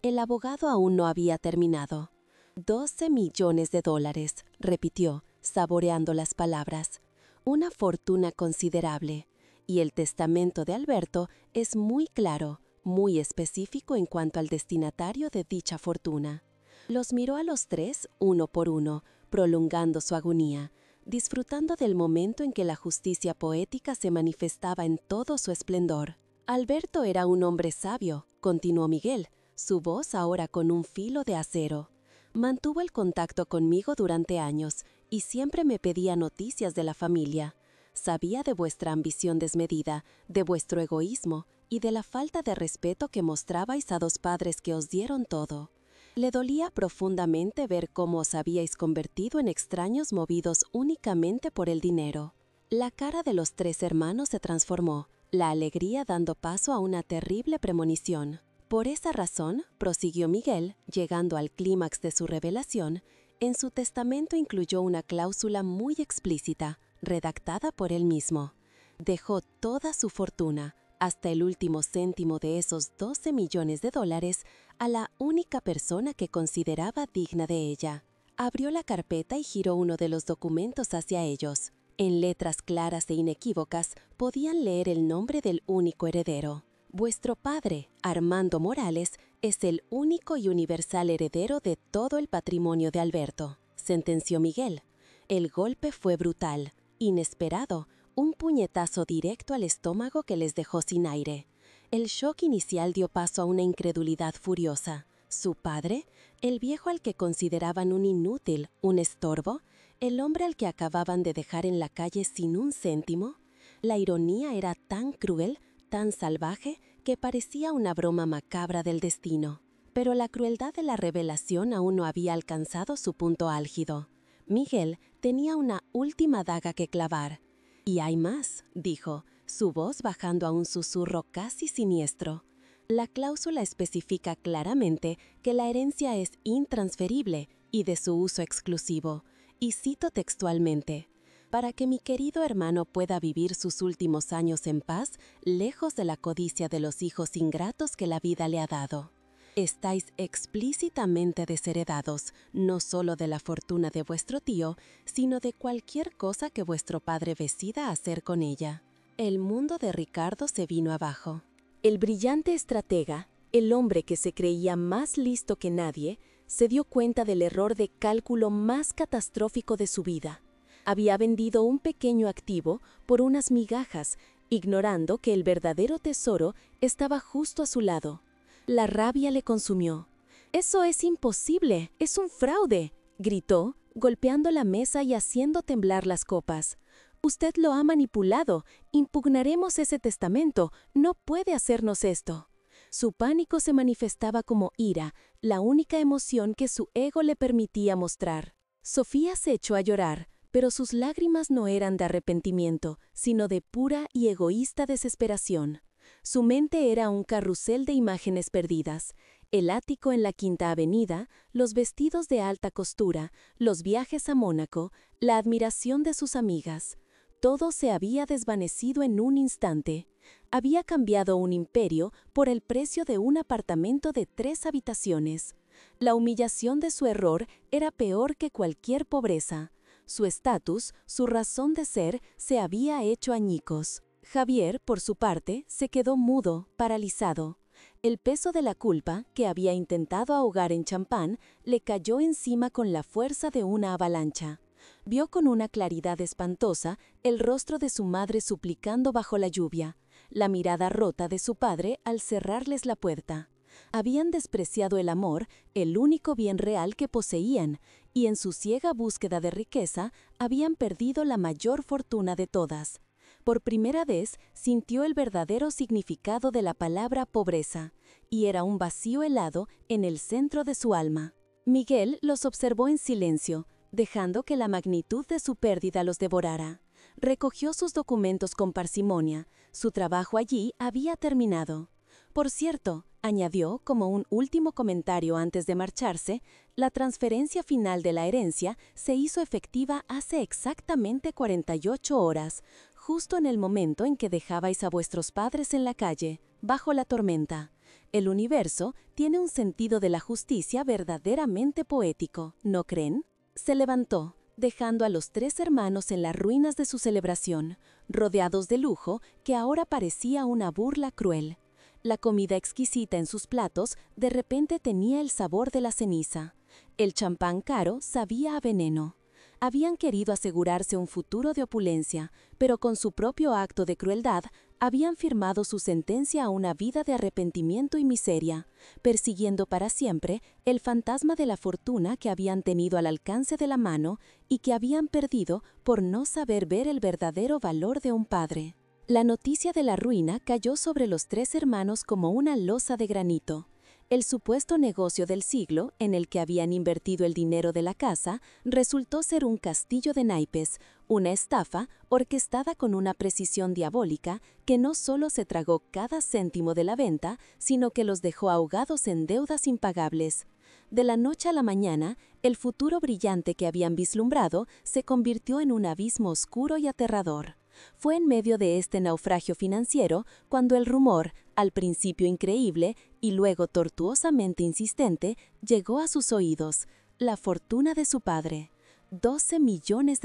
Speaker 1: El abogado aún no había terminado. 12 millones de dólares, repitió, saboreando las palabras. Una fortuna considerable. Y el testamento de Alberto es muy claro, muy específico en cuanto al destinatario de dicha fortuna. Los miró a los tres, uno por uno, prolongando su agonía, disfrutando del momento en que la justicia poética se manifestaba en todo su esplendor. Alberto era un hombre sabio, continuó Miguel, su voz ahora con un filo de acero. Mantuvo el contacto conmigo durante años y siempre me pedía noticias de la familia. Sabía de vuestra ambición desmedida, de vuestro egoísmo y de la falta de respeto que mostrabais a dos padres que os dieron todo. Le dolía profundamente ver cómo os habíais convertido en extraños movidos únicamente por el dinero. La cara de los tres hermanos se transformó, la alegría dando paso a una terrible premonición. Por esa razón, prosiguió Miguel, llegando al clímax de su revelación, en su testamento incluyó una cláusula muy explícita, redactada por él mismo. Dejó toda su fortuna, hasta el último céntimo de esos 12 millones de dólares, a la única persona que consideraba digna de ella,
Speaker 2: Abrió la carpeta y giró uno de los documentos hacia ellos. En letras claras e inequívocas podían leer el nombre del único heredero. Vuestro padre, Armando Morales, es el único y universal heredero de todo el patrimonio de Alberto, sentenció Miguel. El golpe fue brutal, inesperado, un puñetazo directo al estómago que les dejó sin aire. El shock inicial dio paso a una incredulidad furiosa. ¿Su padre? ¿El viejo al que consideraban un inútil, un estorbo? ¿El hombre al que acababan de dejar en la calle sin un céntimo? La ironía era tan cruel, tan salvaje, que parecía una broma macabra del destino. Pero la crueldad de la revelación aún no había alcanzado su punto álgido. Miguel tenía una última daga que clavar. «Y hay más», dijo, su voz bajando a un susurro casi siniestro. La cláusula especifica claramente que la herencia es intransferible y de su uso exclusivo. Y cito textualmente: «Para que mi querido hermano pueda vivir sus últimos años en paz, lejos de la codicia de los hijos ingratos que la vida le ha dado». Estáis explícitamente desheredados, no solo de la fortuna de vuestro tío, sino de cualquier cosa que vuestro padre decida hacer con ella. El mundo de Ricardo se vino abajo.
Speaker 1: El brillante estratega, el hombre que se creía más listo que nadie, se dio cuenta del error de cálculo más catastrófico de su vida. Había vendido un pequeño activo por unas migajas, ignorando que el verdadero tesoro estaba justo a su lado. La rabia le consumió. «¡Eso es imposible! ¡Es un fraude!», gritó, golpeando la mesa y haciendo temblar las copas. «Usted lo ha manipulado. Impugnaremos ese testamento. No puede hacernos esto». Su pánico se manifestaba como ira, la única emoción que su ego le permitía mostrar. Sofía se echó a llorar, pero sus lágrimas no eran de arrepentimiento, sino de pura y egoísta desesperación. Su mente era un carrusel de imágenes perdidas. El ático en la Quinta Avenida, los vestidos de alta costura, los viajes a Mónaco, la admiración de sus amigas. Todo se había desvanecido en un instante. Había cambiado un imperio por el precio de un apartamento de 3 habitaciones. La humillación de su error era peor que cualquier pobreza. Su estatus, su razón de ser, se había hecho añicos. Javier, por su parte, se quedó mudo, paralizado. El peso de la culpa, que había intentado ahogar en champán, le cayó encima con la fuerza de una avalancha. Vio con una claridad espantosa el rostro de su madre suplicando bajo la lluvia, la mirada rota de su padre al cerrarles la puerta. Habían despreciado el amor, el único bien real que poseían, y en su ciega búsqueda de riqueza habían perdido la mayor fortuna de todas. Por primera vez sintió el verdadero significado de la palabra pobreza, y era un vacío helado en el centro de su alma. Miguel los observó en silencio, dejando que la magnitud de su pérdida los devorara. Recogió sus documentos con parsimonia. Su trabajo allí había terminado. Por cierto, añadió como un último comentario antes de marcharse, la transferencia final de la herencia se hizo efectiva hace exactamente 48 horas, justo en el momento en que dejabais a vuestros padres en la calle, bajo la tormenta. El universo tiene un sentido de la justicia verdaderamente poético, ¿no creen? Se levantó, dejando a los 3 hermanos en las ruinas de su celebración, rodeados de lujo que ahora parecía una burla cruel. La comida exquisita en sus platos de repente tenía el sabor de la ceniza. El champán caro sabía a veneno. Habían querido asegurarse un futuro de opulencia, pero con su propio acto de crueldad habían firmado su sentencia a una vida de arrepentimiento y miseria, persiguiendo para siempre el fantasma de la fortuna que habían tenido al alcance de la mano y que habían perdido por no saber ver el verdadero valor de un padre. La noticia de la ruina cayó sobre los 3 hermanos como una losa de granito. El supuesto negocio del siglo, en el que habían invertido el dinero de la casa, resultó ser un castillo de naipes, una estafa orquestada con una precisión diabólica que no solo se tragó cada céntimo de la venta, sino que los dejó ahogados en deudas impagables. De la noche a la mañana, el futuro brillante que habían vislumbrado se convirtió en un abismo oscuro y aterrador. Fue en medio de este naufragio financiero cuando el rumor, al principio increíble y luego tortuosamente insistente, llegó a sus oídos.
Speaker 2: la fortuna de su padre. $12 millones.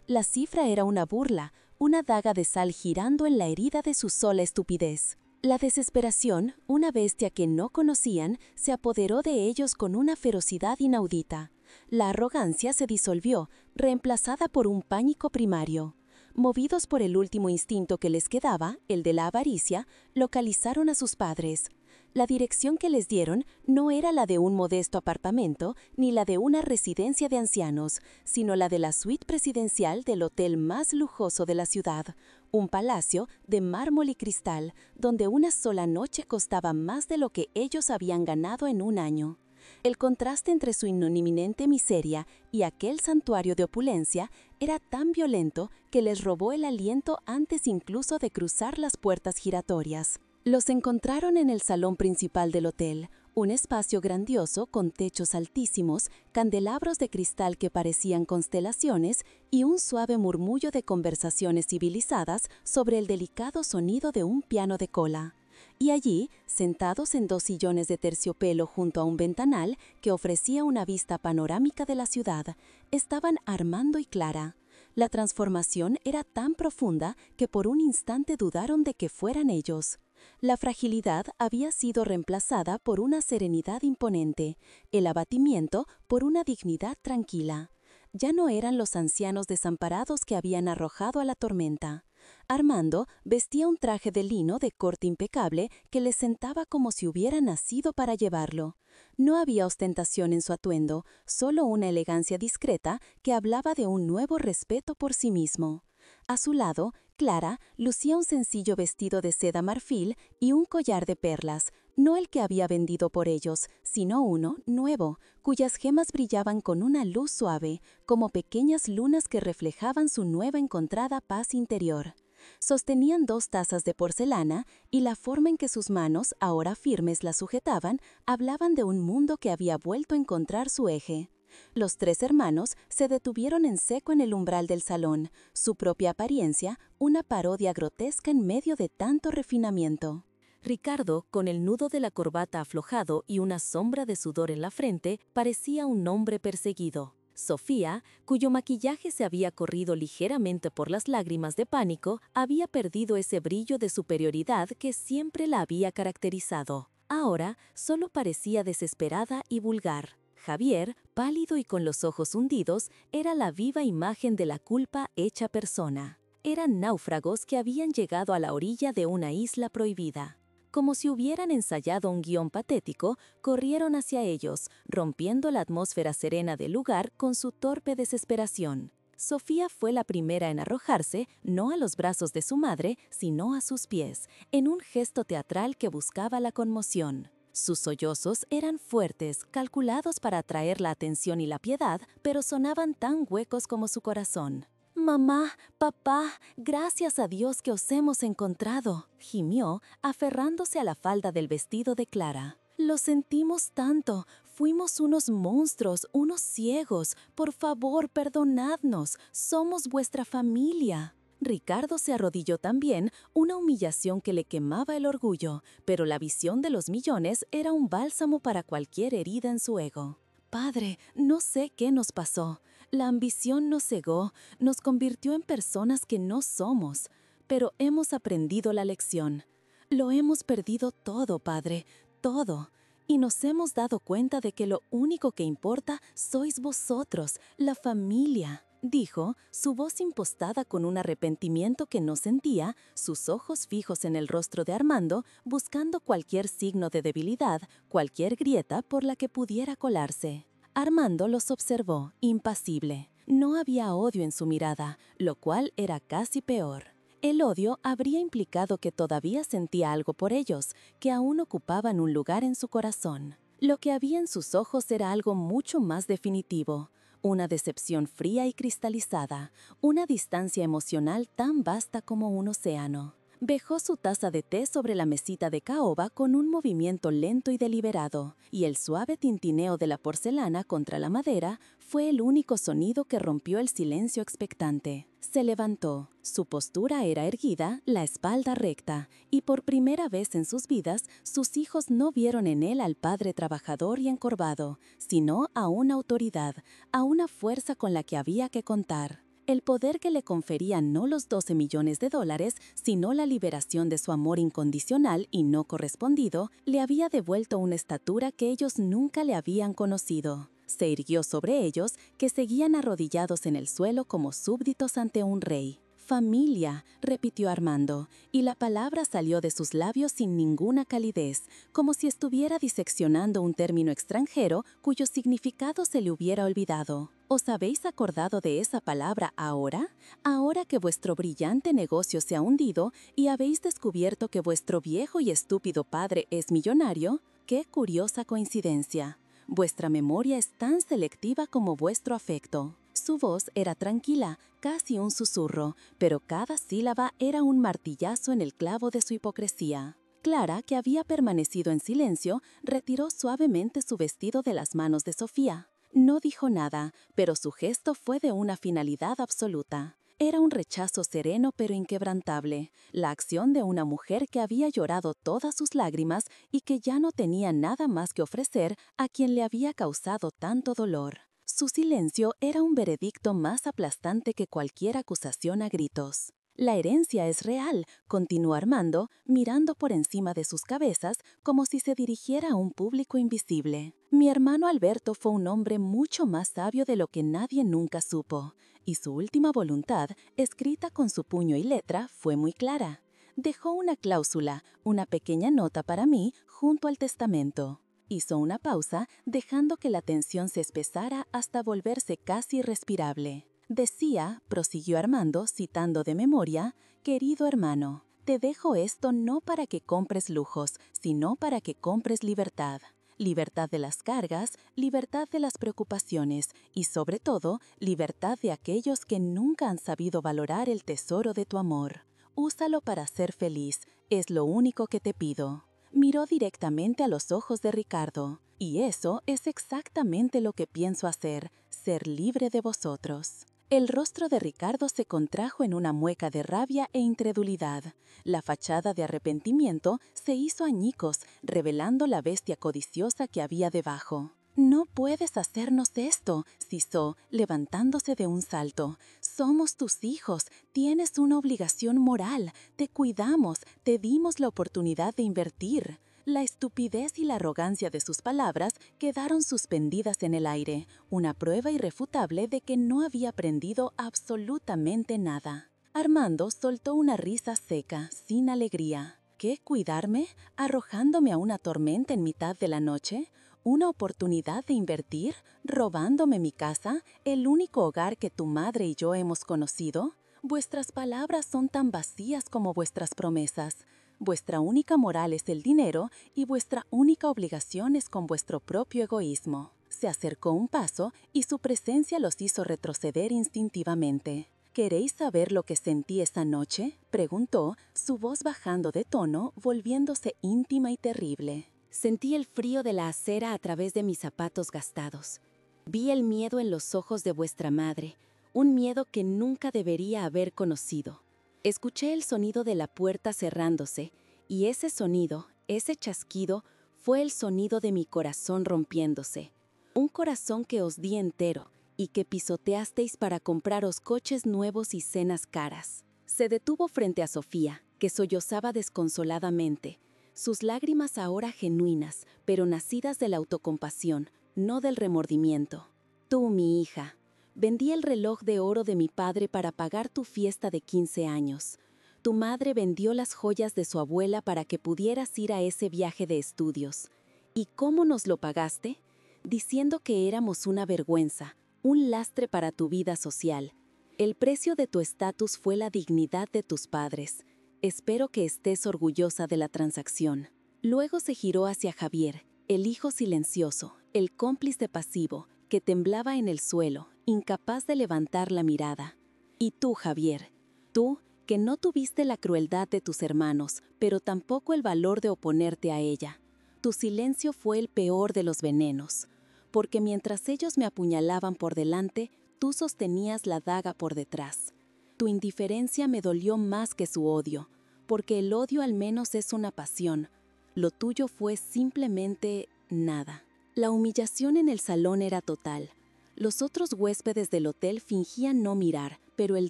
Speaker 2: La cifra era una burla, una daga de sal girando en la herida de su sola estupidez. La desesperación, una bestia que no conocían, se apoderó de ellos con una ferocidad inaudita. La arrogancia se disolvió, reemplazada por un pánico primario. Movidos por el último instinto que les quedaba, el de la avaricia, localizaron a sus padres. La dirección que les dieron no era la de un modesto apartamento ni la de una residencia de ancianos, sino la de la suite presidencial del hotel más lujoso de la ciudad, un palacio de mármol y cristal, donde una sola noche costaba más de lo que ellos habían ganado en un año. El contraste entre su inminente miseria y aquel santuario de opulencia era tan violento que les robó el aliento antes incluso de cruzar las puertas giratorias. Los encontraron en el salón principal del hotel, un espacio grandioso con techos altísimos, candelabros de cristal que parecían constelaciones y un suave murmullo de conversaciones civilizadas sobre el delicado sonido de un piano de cola. Y allí, sentados en 2 sillones de terciopelo junto a un ventanal que ofrecía una vista panorámica de la ciudad, estaban Armando y Clara. La transformación era tan profunda que por un instante dudaron de que fueran ellos. La fragilidad había sido reemplazada por una serenidad imponente, el abatimiento por una dignidad tranquila. Ya no eran los ancianos desamparados que habían arrojado a la tormenta. Armando vestía un traje de lino de corte impecable que le sentaba como si hubiera nacido para llevarlo. No había ostentación en su atuendo, solo una elegancia discreta que hablaba de un nuevo respeto por sí mismo. A su lado, Clara lucía un sencillo vestido de seda marfil y un collar de perlas, no el que había vendido por ellos, sino uno nuevo, cuyas gemas brillaban con una luz suave, como pequeñas lunas que reflejaban su nueva encontrada paz interior. Sostenían 2 tazas de porcelana y la forma en que sus manos, ahora firmes, las sujetaban, hablaban de un mundo que había vuelto a encontrar su eje. Los 3 hermanos se detuvieron en seco en el umbral del salón, su propia apariencia una parodia grotesca en medio de tanto refinamiento.
Speaker 1: Ricardo, con el nudo de la corbata aflojado y una sombra de sudor en la frente, parecía un hombre perseguido. Sofía, cuyo maquillaje se había corrido ligeramente por las lágrimas de pánico, había perdido ese brillo de superioridad que siempre la había caracterizado. Ahora solo parecía desesperada y vulgar. Javier, pálido y con los ojos hundidos, era la viva imagen de la culpa hecha persona. Eran náufragos que habían llegado a la orilla de una isla prohibida. Como si hubieran ensayado un guión patético, corrieron hacia ellos, rompiendo la atmósfera serena del lugar con su torpe desesperación. Sofía fue la primera en arrojarse, no a los brazos de su madre, sino a sus pies, en un gesto teatral que buscaba la conmoción. Sus sollozos eran fuertes, calculados para atraer la atención y la piedad, pero sonaban tan huecos como su corazón. «Mamá, papá, gracias a Dios que os hemos encontrado», gimió, aferrándose a la falda del vestido de Clara. «Lo sentimos tanto, fuimos unos monstruos, unos ciegos. Por favor, perdonadnos, somos vuestra familia». Ricardo se arrodilló también, una humillación que le quemaba el orgullo, pero la visión de los millones era un bálsamo para cualquier herida en su ego. «Padre, no sé qué nos pasó. La ambición nos cegó, nos convirtió en personas que no somos, pero hemos aprendido la lección. Lo hemos perdido todo, padre, todo. Y nos hemos dado cuenta de que lo único que importa sois vosotros, la familia», dijo, su voz impostada con un arrepentimiento que no sentía, sus ojos fijos en el rostro de Armando, buscando cualquier signo de debilidad, cualquier grieta por la que pudiera colarse. Armando los observó, impasible. No había odio en su mirada, lo cual era casi peor. El odio habría implicado que todavía sentía algo por ellos, que aún ocupaban un lugar en su corazón. Lo que había en sus ojos era algo mucho más definitivo, una decepción fría y cristalizada, una distancia emocional tan vasta como un océano.
Speaker 2: Dejó su taza de té sobre la mesita de caoba con un movimiento lento y deliberado, y el suave tintineo de la porcelana contra la madera fue el único sonido que rompió el silencio expectante. Se levantó. Su postura era erguida, la espalda recta, y por primera vez en sus vidas, sus hijos no vieron en él al padre trabajador y encorvado, sino a una autoridad, a una fuerza con la que había que contar. El poder que le conferían no los 12 millones de dólares, sino la liberación de su amor incondicional y no correspondido, le había devuelto una estatura que ellos nunca le habían conocido. Se irguió sobre ellos, que seguían arrodillados en el suelo como súbditos ante un rey. «Familia», repitió Armando, y la palabra salió de sus labios sin ninguna calidez, como si estuviera diseccionando un término extranjero cuyo significado se le hubiera olvidado. ¿Os habéis acordado de esa palabra ahora? Ahora que vuestro brillante negocio se ha hundido y habéis descubierto que vuestro viejo y estúpido padre es millonario. ¡Qué curiosa coincidencia! Vuestra memoria es tan selectiva como vuestro afecto. Su voz era tranquila, casi un susurro, pero cada sílaba era un martillazo en el clavo de su hipocresía. Clara, que había permanecido en silencio, retiró suavemente su vestido de las manos de Sofía. No dijo nada, pero su gesto fue de una finalidad absoluta. Era un rechazo sereno pero inquebrantable, la acción de una mujer que había llorado todas sus lágrimas y que ya no tenía nada más que ofrecer a quien le había causado tanto dolor. Su silencio era un veredicto más aplastante que cualquier acusación a gritos. «La herencia es real», continuó Armando, mirando por encima de sus cabezas como si se dirigiera a un público invisible. «Mi hermano Alberto fue un hombre mucho más sabio de lo que nadie nunca supo, y su última voluntad, escrita con su puño y letra, fue muy clara. Dejó una cláusula, una pequeña nota para mí, junto al testamento». Hizo una pausa, dejando que la tensión se espesara hasta volverse casi irrespirable. Decía, prosiguió Armando, citando de memoria, «Querido hermano, te dejo esto no para que compres lujos, sino para que compres libertad. Libertad de las cargas, libertad de las preocupaciones y, sobre todo, libertad de aquellos que nunca han sabido valorar el tesoro de tu amor. Úsalo para ser feliz, es lo único que te pido». Miró directamente a los ojos de Ricardo. «Y eso es exactamente lo que pienso hacer, ser libre de vosotros». El rostro de Ricardo se contrajo en una mueca de rabia e incredulidad. La fachada de arrepentimiento se hizo añicos, revelando la bestia codiciosa que había debajo. «No puedes hacernos esto», sisó, levantándose de un salto. «Somos tus hijos, tienes una obligación moral, te cuidamos, te dimos la oportunidad de invertir». La estupidez y la arrogancia de sus palabras quedaron suspendidas en el aire, una prueba irrefutable de que no había aprendido absolutamente nada. Armando soltó una risa seca, sin alegría. ¿Qué, cuidarme? ¿Arrojándome a una tormenta en mitad de la noche? ¿Una oportunidad de invertir? ¿Robándome mi casa, el único hogar que tu madre y yo hemos conocido? Vuestras palabras son tan vacías como vuestras promesas. Vuestra única moral es el dinero y vuestra única obligación es con vuestro propio egoísmo. Se acercó un paso y su presencia los hizo retroceder instintivamente. ¿Queréis saber lo que sentí esa noche?, preguntó, su voz bajando de tono, volviéndose íntima y terrible.
Speaker 1: Sentí el frío de la acera a través de mis zapatos gastados. Vi el miedo en los ojos de vuestra madre, un miedo que nunca debería haber conocido. Escuché el sonido de la puerta cerrándose, y ese sonido, ese chasquido, fue el sonido de mi corazón rompiéndose. Un corazón que os di entero, y que pisoteasteis para compraros coches nuevos y cenas caras. Se detuvo frente a Sofía, que sollozaba desconsoladamente, sus lágrimas ahora genuinas, pero nacidas de la autocompasión, no del remordimiento. «Tú, mi hija, vendí el reloj de oro de mi padre para pagar tu fiesta de 15 años. Tu madre vendió las joyas de su abuela para que pudieras ir a ese viaje de estudios. ¿Y cómo nos lo pagaste? Diciendo que éramos una vergüenza, un lastre para tu vida social. El precio de tu estatus fue la dignidad de tus padres. Espero que estés orgullosa de la transacción». Luego se giró hacia Javier, el hijo silencioso, el cómplice pasivo, que temblaba en el suelo, incapaz de levantar la mirada. «Y tú, Javier, tú,
Speaker 2: que no tuviste la crueldad de tus hermanos, pero tampoco el valor de oponerte a ella. Tu silencio fue el peor de los venenos, porque mientras ellos me apuñalaban por delante, tú sostenías la daga por detrás. Tu indiferencia me dolió más que su odio, porque el odio al menos es una pasión. Lo tuyo fue simplemente nada. La humillación en el salón era total. Los otros huéspedes del hotel fingían no mirar, pero el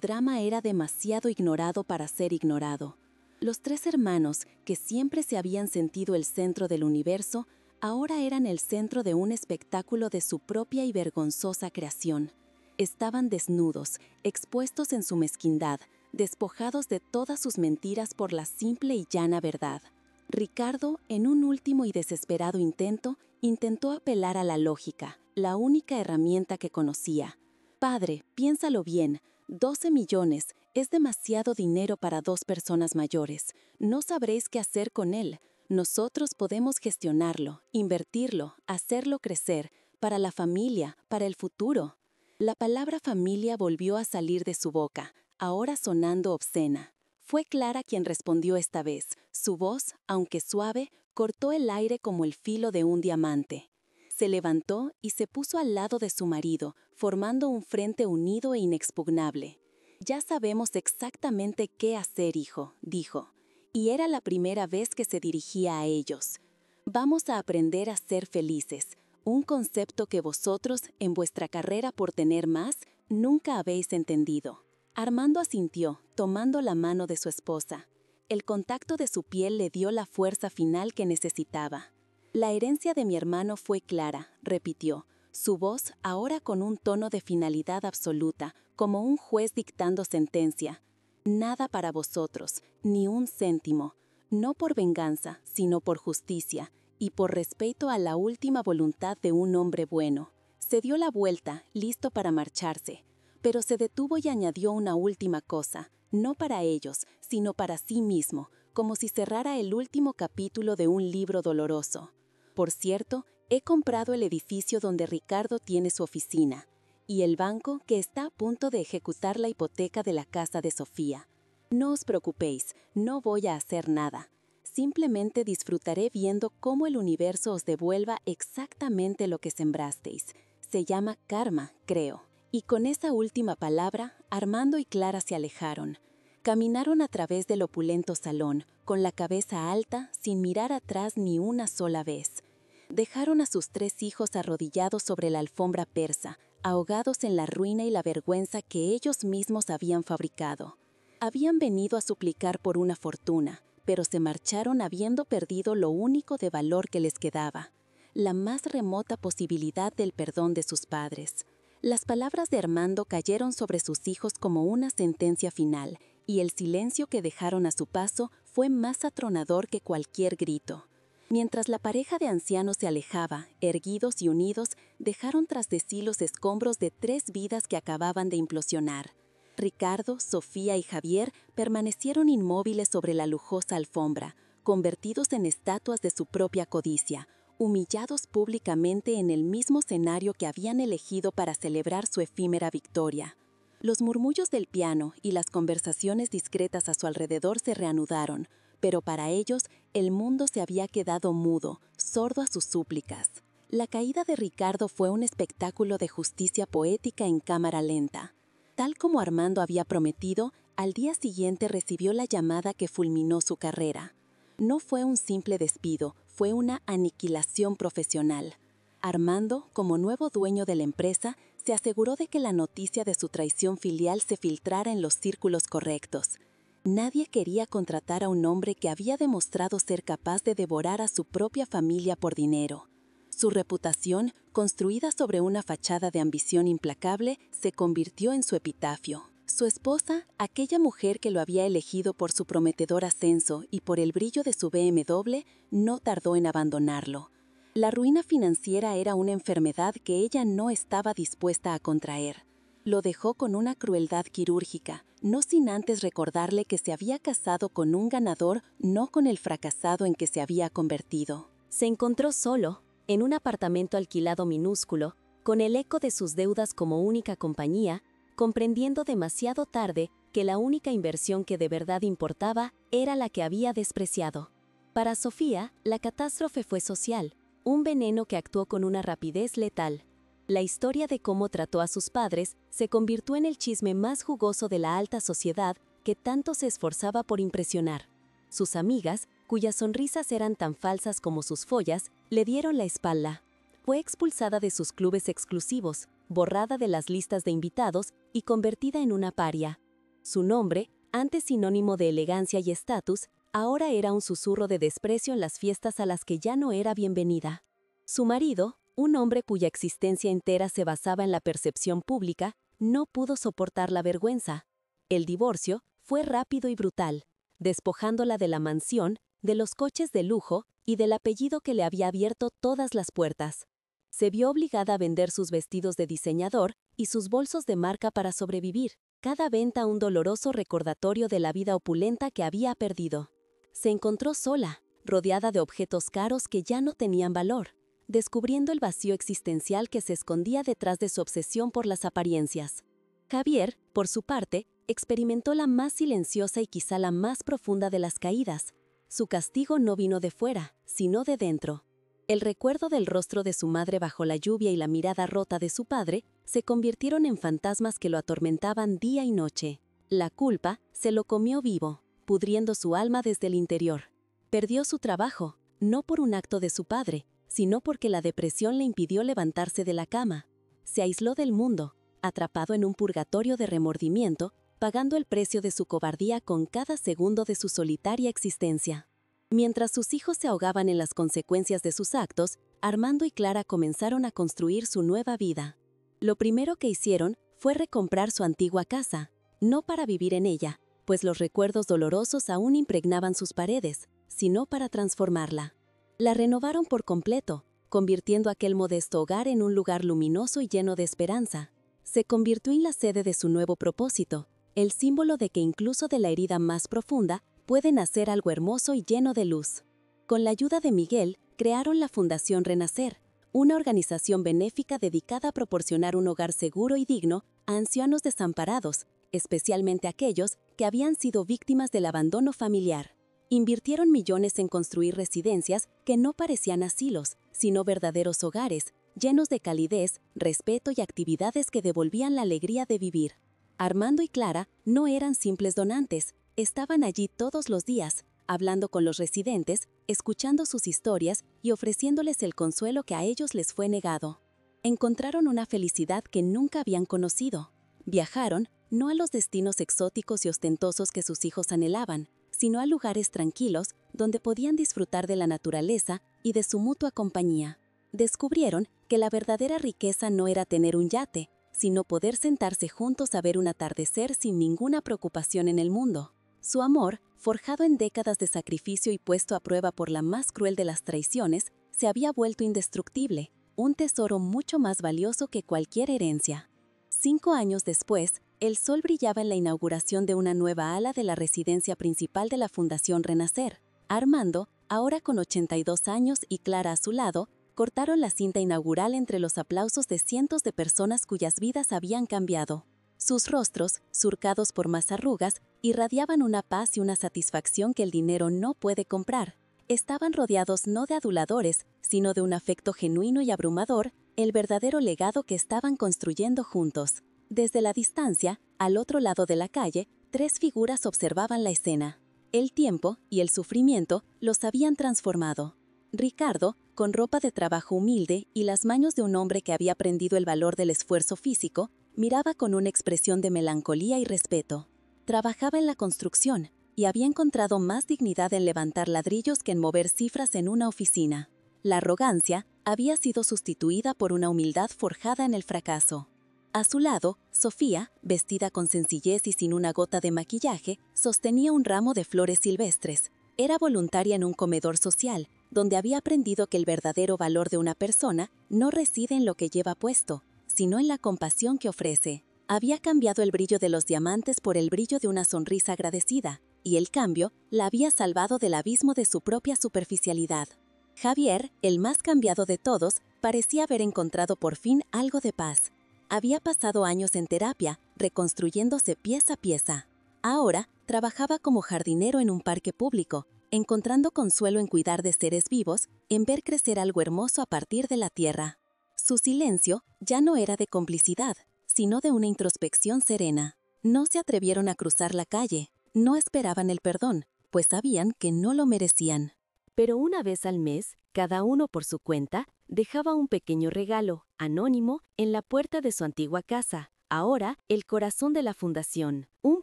Speaker 2: drama era demasiado ignorado para ser ignorado. Los tres hermanos, que siempre se habían sentido el centro del universo, ahora eran el centro de un espectáculo de su propia y vergonzosa creación. Estaban desnudos, expuestos en su mezquindad, despojados de todas sus mentiras por la simple y llana verdad. Ricardo, en un último y desesperado intentó apelar a la lógica, la única herramienta que conocía. Padre, piénsalo bien, 12 millones es demasiado dinero para 2 personas mayores. No sabréis qué hacer con él. Nosotros podemos gestionarlo, invertirlo, hacerlo crecer, para la familia, para el futuro. La palabra familia volvió a salir de su boca, ahora sonando obscena. Fue Clara quien respondió esta vez. Su voz, aunque suave, cortó el aire como el filo de un diamante. Se levantó y se puso al lado de su marido, formando un frente unido e inexpugnable. «Ya sabemos exactamente qué hacer, hijo», dijo, y era la primera vez que se dirigía a ellos. «Vamos a aprender a ser felices, un concepto que vosotros, en vuestra carrera por tener más, nunca habéis entendido». Armando asintió, tomando la mano de su esposa. El contacto de su piel le dio la fuerza final que necesitaba. «La herencia de mi hermano fue clara», repitió, su voz ahora con un tono de finalidad absoluta, como un juez dictando sentencia. «Nada para vosotros, ni un céntimo, no por venganza, sino por justicia, y por respeto a la última voluntad de un hombre bueno». Se dio la vuelta, listo para marcharse, pero se detuvo y añadió una última cosa, no para ellos, sino para sí mismo, como si cerrara el último capítulo de un libro doloroso. «Por cierto, he comprado el edificio donde Ricardo tiene su oficina, y el banco que está a punto de ejecutar la hipoteca de la casa de Sofía. No os preocupéis, no voy a hacer nada. Simplemente disfrutaré viendo cómo el universo os devuelva exactamente lo que sembrasteis. Se llama karma, creo». Y con esa última palabra, Armando y Clara se alejaron. Caminaron a través del opulento salón, con la cabeza alta, sin mirar atrás ni una sola vez. Dejaron a sus 3 hijos arrodillados sobre la alfombra persa, ahogados en la ruina y la vergüenza que ellos mismos habían fabricado. Habían venido a suplicar por una fortuna, pero se marcharon habiendo perdido lo único de valor que les quedaba, la más remota posibilidad del perdón de sus padres. Las palabras de Armando cayeron sobre sus hijos como una sentencia final, y el silencio que dejaron a su paso fue más atronador que cualquier grito. Mientras la pareja de ancianos se alejaba, erguidos y unidos, dejaron tras de sí los escombros de 3 vidas que acababan de implosionar. Ricardo, Sofía y Javier permanecieron inmóviles sobre la lujosa alfombra, convertidos en estatuas de su propia codicia, humillados públicamente en el mismo escenario que habían elegido para celebrar su efímera victoria. Los murmullos del piano y las conversaciones discretas a su alrededor se reanudaron, pero para ellos el mundo se había quedado mudo, sordo a sus súplicas. La caída de Ricardo fue un espectáculo de justicia poética en cámara lenta. Tal como Armando había prometido, al día siguiente recibió la llamada que fulminó su carrera. No fue un simple despido, fue una aniquilación profesional. Armando, como nuevo dueño de la empresa, se aseguró de que la noticia de su traición filial se filtrara en los círculos correctos. Nadie quería contratar a un hombre que había demostrado ser capaz de devorar a su propia familia por dinero. Su reputación, construida sobre una fachada de ambición implacable, se convirtió en su epitafio. Su esposa, aquella mujer que lo había elegido por su prometedor ascenso y por el brillo de su BMW, no tardó en abandonarlo. La ruina financiera era una enfermedad que ella no estaba dispuesta a contraer. Lo dejó con una crueldad quirúrgica, no sin antes recordarle que se había casado con un ganador, no con el fracasado en que se había convertido.
Speaker 1: Se encontró solo, en un apartamento alquilado minúsculo, con el eco de sus deudas como única compañía, comprendiendo demasiado tarde que la única inversión que de verdad importaba era la que había despreciado. Para Sofía, la catástrofe fue social, un veneno que actuó con una rapidez letal. La historia de cómo trató a sus padres se convirtió en el chisme más jugoso de la alta sociedad que tanto se esforzaba por impresionar. Sus amigas, cuyas sonrisas eran tan falsas como sus follas, le dieron la espalda. Fue expulsada de sus clubes exclusivos, borrada de las listas de invitados y convertida en una paria. Su nombre, antes sinónimo de elegancia y estatus, ahora era un susurro de desprecio en las fiestas a las que ya no era bienvenida. Su marido, un hombre cuya existencia entera se basaba en la percepción pública, no pudo soportar la vergüenza. El divorcio fue rápido y brutal, despojándola de la mansión, de los coches de lujo y del apellido que le había abierto todas las puertas. Se vio obligada a vender sus vestidos de diseñador y sus bolsos de marca para sobrevivir, cada venta un doloroso recordatorio de la vida opulenta que había perdido. Se encontró sola, rodeada de objetos caros que ya no tenían valor, descubriendo el vacío existencial que se escondía detrás de su obsesión por las apariencias. Javier, por su parte, experimentó la más silenciosa y quizá la más profunda de las caídas. Su castigo no vino de fuera, sino de dentro. El recuerdo del rostro de su madre bajo la lluvia y la mirada rota de su padre se convirtieron en fantasmas que lo atormentaban día y noche. La culpa se lo comió vivo, pudriendo su alma desde el interior. Perdió su trabajo, no por un acto de su padre, sino porque la depresión le impidió levantarse de la cama. Se aisló del mundo, atrapado en un purgatorio de remordimiento, pagando el precio de su cobardía con cada segundo de su solitaria existencia. Mientras sus hijos se ahogaban en las consecuencias de sus actos, Armando y Clara comenzaron a construir su nueva vida. Lo primero que hicieron fue recomprar su antigua casa, no para vivir en ella, pues los recuerdos dolorosos aún impregnaban sus paredes, sino para transformarla. La renovaron por completo, convirtiendo aquel modesto hogar en un lugar luminoso y lleno de esperanza. Se convirtió en la sede de su nuevo propósito, el símbolo de que incluso de la herida más profunda puede nacer algo hermoso y lleno de luz. Con la ayuda de Miguel, crearon la Fundación Renacer, una organización benéfica dedicada a proporcionar un hogar seguro y digno a ancianos desamparados, especialmente aquellos que habían sido víctimas del abandono familiar. Invirtieron millones en construir residencias que no parecían asilos, sino verdaderos hogares, llenos de calidez, respeto y actividades que devolvían la alegría de vivir. Armando y Clara no eran simples donantes, estaban allí todos los días, hablando con los residentes, escuchando sus historias y ofreciéndoles el consuelo que a ellos les fue negado. Encontraron una felicidad que nunca habían conocido. Viajaron, no a los destinos exóticos y ostentosos que sus hijos anhelaban, sino a lugares tranquilos donde podían disfrutar de la naturaleza y de su mutua compañía. Descubrieron que la verdadera riqueza no era tener un yate, sino poder sentarse juntos a ver un atardecer sin ninguna preocupación en el mundo. Su amor, forjado en décadas de sacrificio y puesto a prueba por la más cruel de las traiciones, se había vuelto indestructible, un tesoro mucho más valioso que cualquier herencia. 5 años después, el sol brillaba en la inauguración de una nueva ala de la residencia principal de la Fundación Renacer. Armando, ahora con 82 años y Clara a su lado, cortaron la cinta inaugural entre los aplausos de cientos de personas cuyas vidas habían cambiado. Sus rostros, surcados por más arrugas, irradiaban una paz y una satisfacción que el dinero no puede comprar. Estaban rodeados no de aduladores, sino de un afecto genuino y abrumador, el verdadero legado que estaban construyendo juntos. Desde la distancia, al otro lado de la calle, 3 figuras observaban la escena. El tiempo y el sufrimiento los habían transformado. Ricardo, con ropa de trabajo humilde y las manos de un hombre que había aprendido el valor del esfuerzo físico, miraba con una expresión de melancolía y respeto. Trabajaba en la construcción y había encontrado más dignidad en levantar ladrillos que en mover cifras en una oficina. La arrogancia había sido sustituida por una humildad forjada en el fracaso. A su lado, Sofía, vestida con sencillez y sin una gota de maquillaje, sostenía un ramo de flores silvestres. Era voluntaria en un comedor social, donde había aprendido que el verdadero valor de una persona no reside en lo que lleva puesto, sino en la compasión que ofrece. Había cambiado el brillo de los diamantes por el brillo de una sonrisa agradecida, y el cambio la había salvado del abismo de su propia superficialidad. Javier, el más cambiado de todos, parecía haber encontrado por fin algo de paz. Había pasado años en terapia, reconstruyéndose pieza a pieza.
Speaker 2: Ahora trabajaba como jardinero en un parque público, encontrando consuelo en cuidar de seres vivos, en ver crecer algo hermoso a partir de la tierra. Su silencio ya no era de complicidad, sino de una introspección serena. No se atrevieron a cruzar la calle, no esperaban el perdón, pues sabían que no lo merecían.
Speaker 1: Pero una vez al mes, cada uno por su cuenta, dejaba un pequeño regalo, anónimo, en la puerta de su antigua casa. Ahora, el corazón de la fundación, un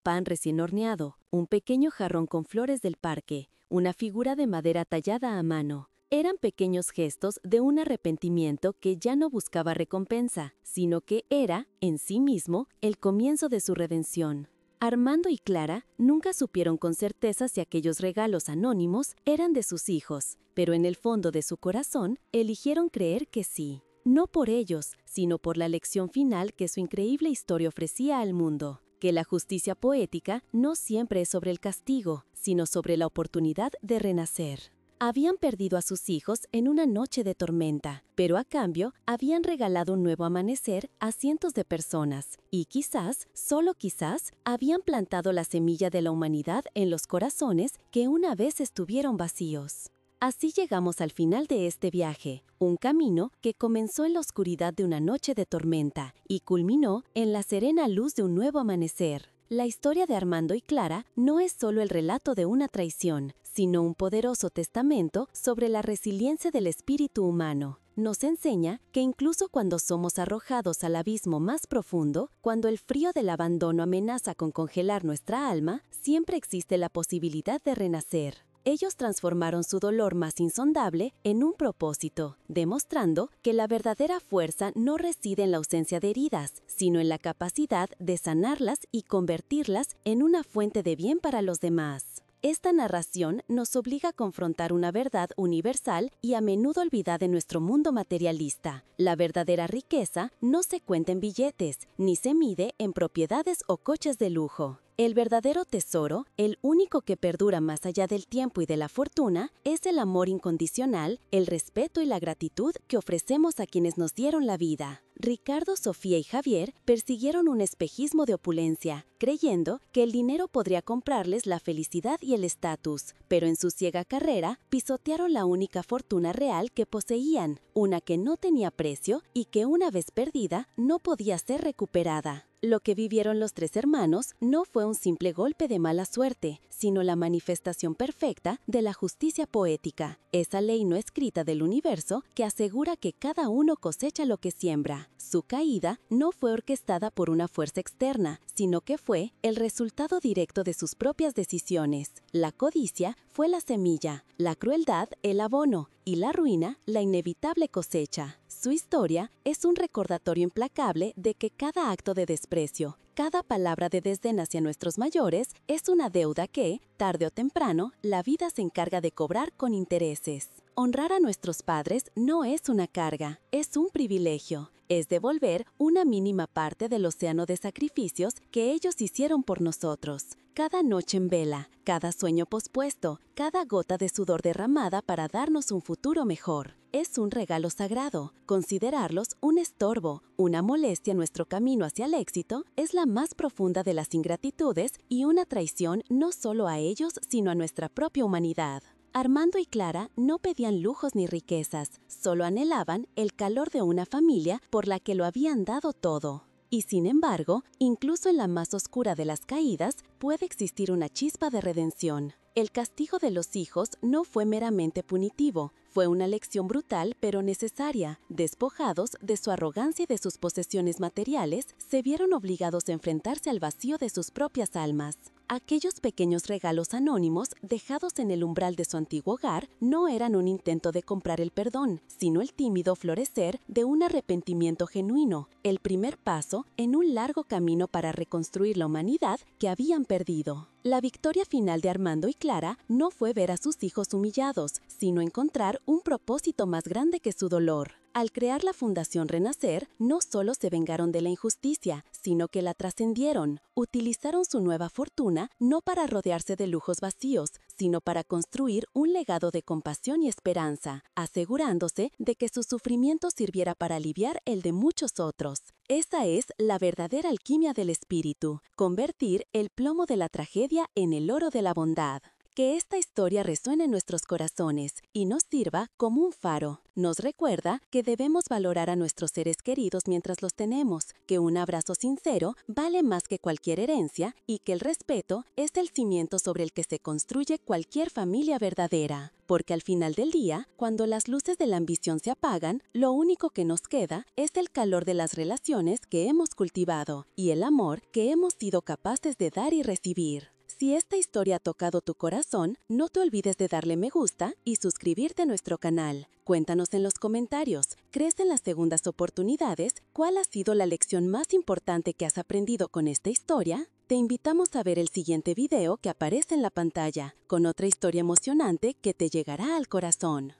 Speaker 1: pan recién horneado, un pequeño jarrón con flores del parque, una figura de madera tallada a mano. Eran pequeños gestos de un arrepentimiento que ya no buscaba recompensa, sino que era, en sí mismo, el comienzo de su redención. Armando y Clara nunca supieron con certeza si aquellos regalos anónimos eran de sus hijos, pero en el fondo de su corazón eligieron creer que sí. No por ellos, sino por la lección final que su increíble historia ofrecía al mundo, que la justicia poética no siempre es sobre el castigo, sino sobre la oportunidad de renacer. Habían perdido a sus hijos en una noche de tormenta, pero a cambio habían regalado un nuevo amanecer a cientos de personas y quizás, solo quizás, habían plantado la semilla de la humanidad en los corazones que una vez estuvieron vacíos. Así llegamos al final de este viaje, un camino que comenzó en la oscuridad de una noche de tormenta y culminó en la serena luz de un nuevo amanecer. La historia de Armando y Clara no es solo el relato de una traición, sino un poderoso testamento sobre la resiliencia del espíritu humano. Nos enseña que incluso cuando somos arrojados al abismo más profundo, cuando el frío del abandono amenaza con congelar nuestra alma, siempre existe la posibilidad de renacer. Ellos transformaron su dolor más insondable en un propósito, demostrando que la verdadera fuerza no reside en la ausencia de heridas, sino en la capacidad de sanarlas y convertirlas en una fuente de bien para los demás. Esta narración nos obliga a confrontar una verdad universal y a menudo olvidada en nuestro mundo materialista. La verdadera riqueza no se cuenta en billetes, ni se mide en propiedades o coches de lujo. El verdadero tesoro, el único que perdura más allá del tiempo y de la fortuna, es el amor incondicional, el respeto y la gratitud que ofrecemos a quienes nos dieron la vida. Ricardo, Sofía y Javier persiguieron un espejismo de opulencia, creyendo que el dinero podría comprarles la felicidad y el estatus, pero en su ciega carrera pisotearon la única fortuna real que poseían, una que no tenía precio y que una vez perdida no podía ser recuperada. Lo que vivieron los tres hermanos no fue un simple golpe de mala suerte, sino la manifestación perfecta de la justicia poética, esa ley no escrita del universo que asegura que cada uno cosecha lo que siembra. Su caída no fue orquestada por una fuerza externa, sino que fue el resultado directo de sus propias decisiones. La codicia fue la semilla, la crueldad el abono y la ruina la inevitable cosecha. Su historia es un recordatorio implacable de que cada acto de desprecio, cada palabra de desdén hacia nuestros mayores es una deuda que, tarde o temprano, la vida se encarga de cobrar con intereses. Honrar a nuestros padres no es una carga, es un privilegio. Es devolver una mínima parte del océano de sacrificios que ellos hicieron por nosotros. Cada noche en vela, cada sueño pospuesto, cada gota de sudor derramada para darnos un futuro mejor. Es un regalo sagrado. Considerarlos un estorbo, una molestia en nuestro camino hacia el éxito, es la más profunda de las ingratitudes y una traición no solo a ellos, sino a nuestra propia humanidad. Armando y Clara no pedían lujos ni riquezas, solo anhelaban el calor de una familia por la que lo habían dado todo. Y sin embargo, incluso en la más oscura de las caídas, puede existir una chispa de redención. El castigo de los hijos no fue meramente punitivo, fue una lección brutal pero necesaria. Despojados de su arrogancia y de sus posesiones materiales, se vieron obligados a enfrentarse al vacío de sus propias almas. Aquellos pequeños regalos anónimos dejados en el umbral de su antiguo hogar no eran un intento de comprar el perdón, sino el tímido florecer de un arrepentimiento genuino, el primer paso en un largo camino para reconstruir la humanidad que habían perdido. La victoria final de Armando y Clara no fue ver a sus hijos humillados, sino encontrar un propósito más grande que su dolor. Al crear la Fundación Renacer, no solo se vengaron de la injusticia, sino que la trascendieron. Utilizaron su nueva fortuna no para rodearse de lujos vacíos, sino para construir un legado de compasión y esperanza, asegurándose de que su sufrimiento sirviera para aliviar el de muchos otros.
Speaker 2: Esa es la verdadera alquimia del espíritu, convertir el plomo de la tragedia en el oro de la bondad. Que esta historia resuene en nuestros corazones y nos sirva como un faro. Nos recuerda que debemos valorar a nuestros seres queridos mientras los tenemos, que un abrazo sincero vale más que cualquier herencia y que el respeto es el cimiento sobre el que se construye cualquier familia verdadera. Porque al final del día, cuando las luces de la ambición se apagan, lo único que nos queda es el calor de las relaciones que hemos cultivado y el amor que hemos sido capaces de dar y recibir. Si esta historia ha tocado tu corazón, no te olvides de darle me gusta y suscribirte a nuestro canal. Cuéntanos en los comentarios, ¿crees en las segundas oportunidades? ¿Cuál ha sido la lección más importante que has aprendido con esta historia? Te invitamos a ver el siguiente video que aparece en la pantalla, con otra historia emocionante que te llegará al corazón.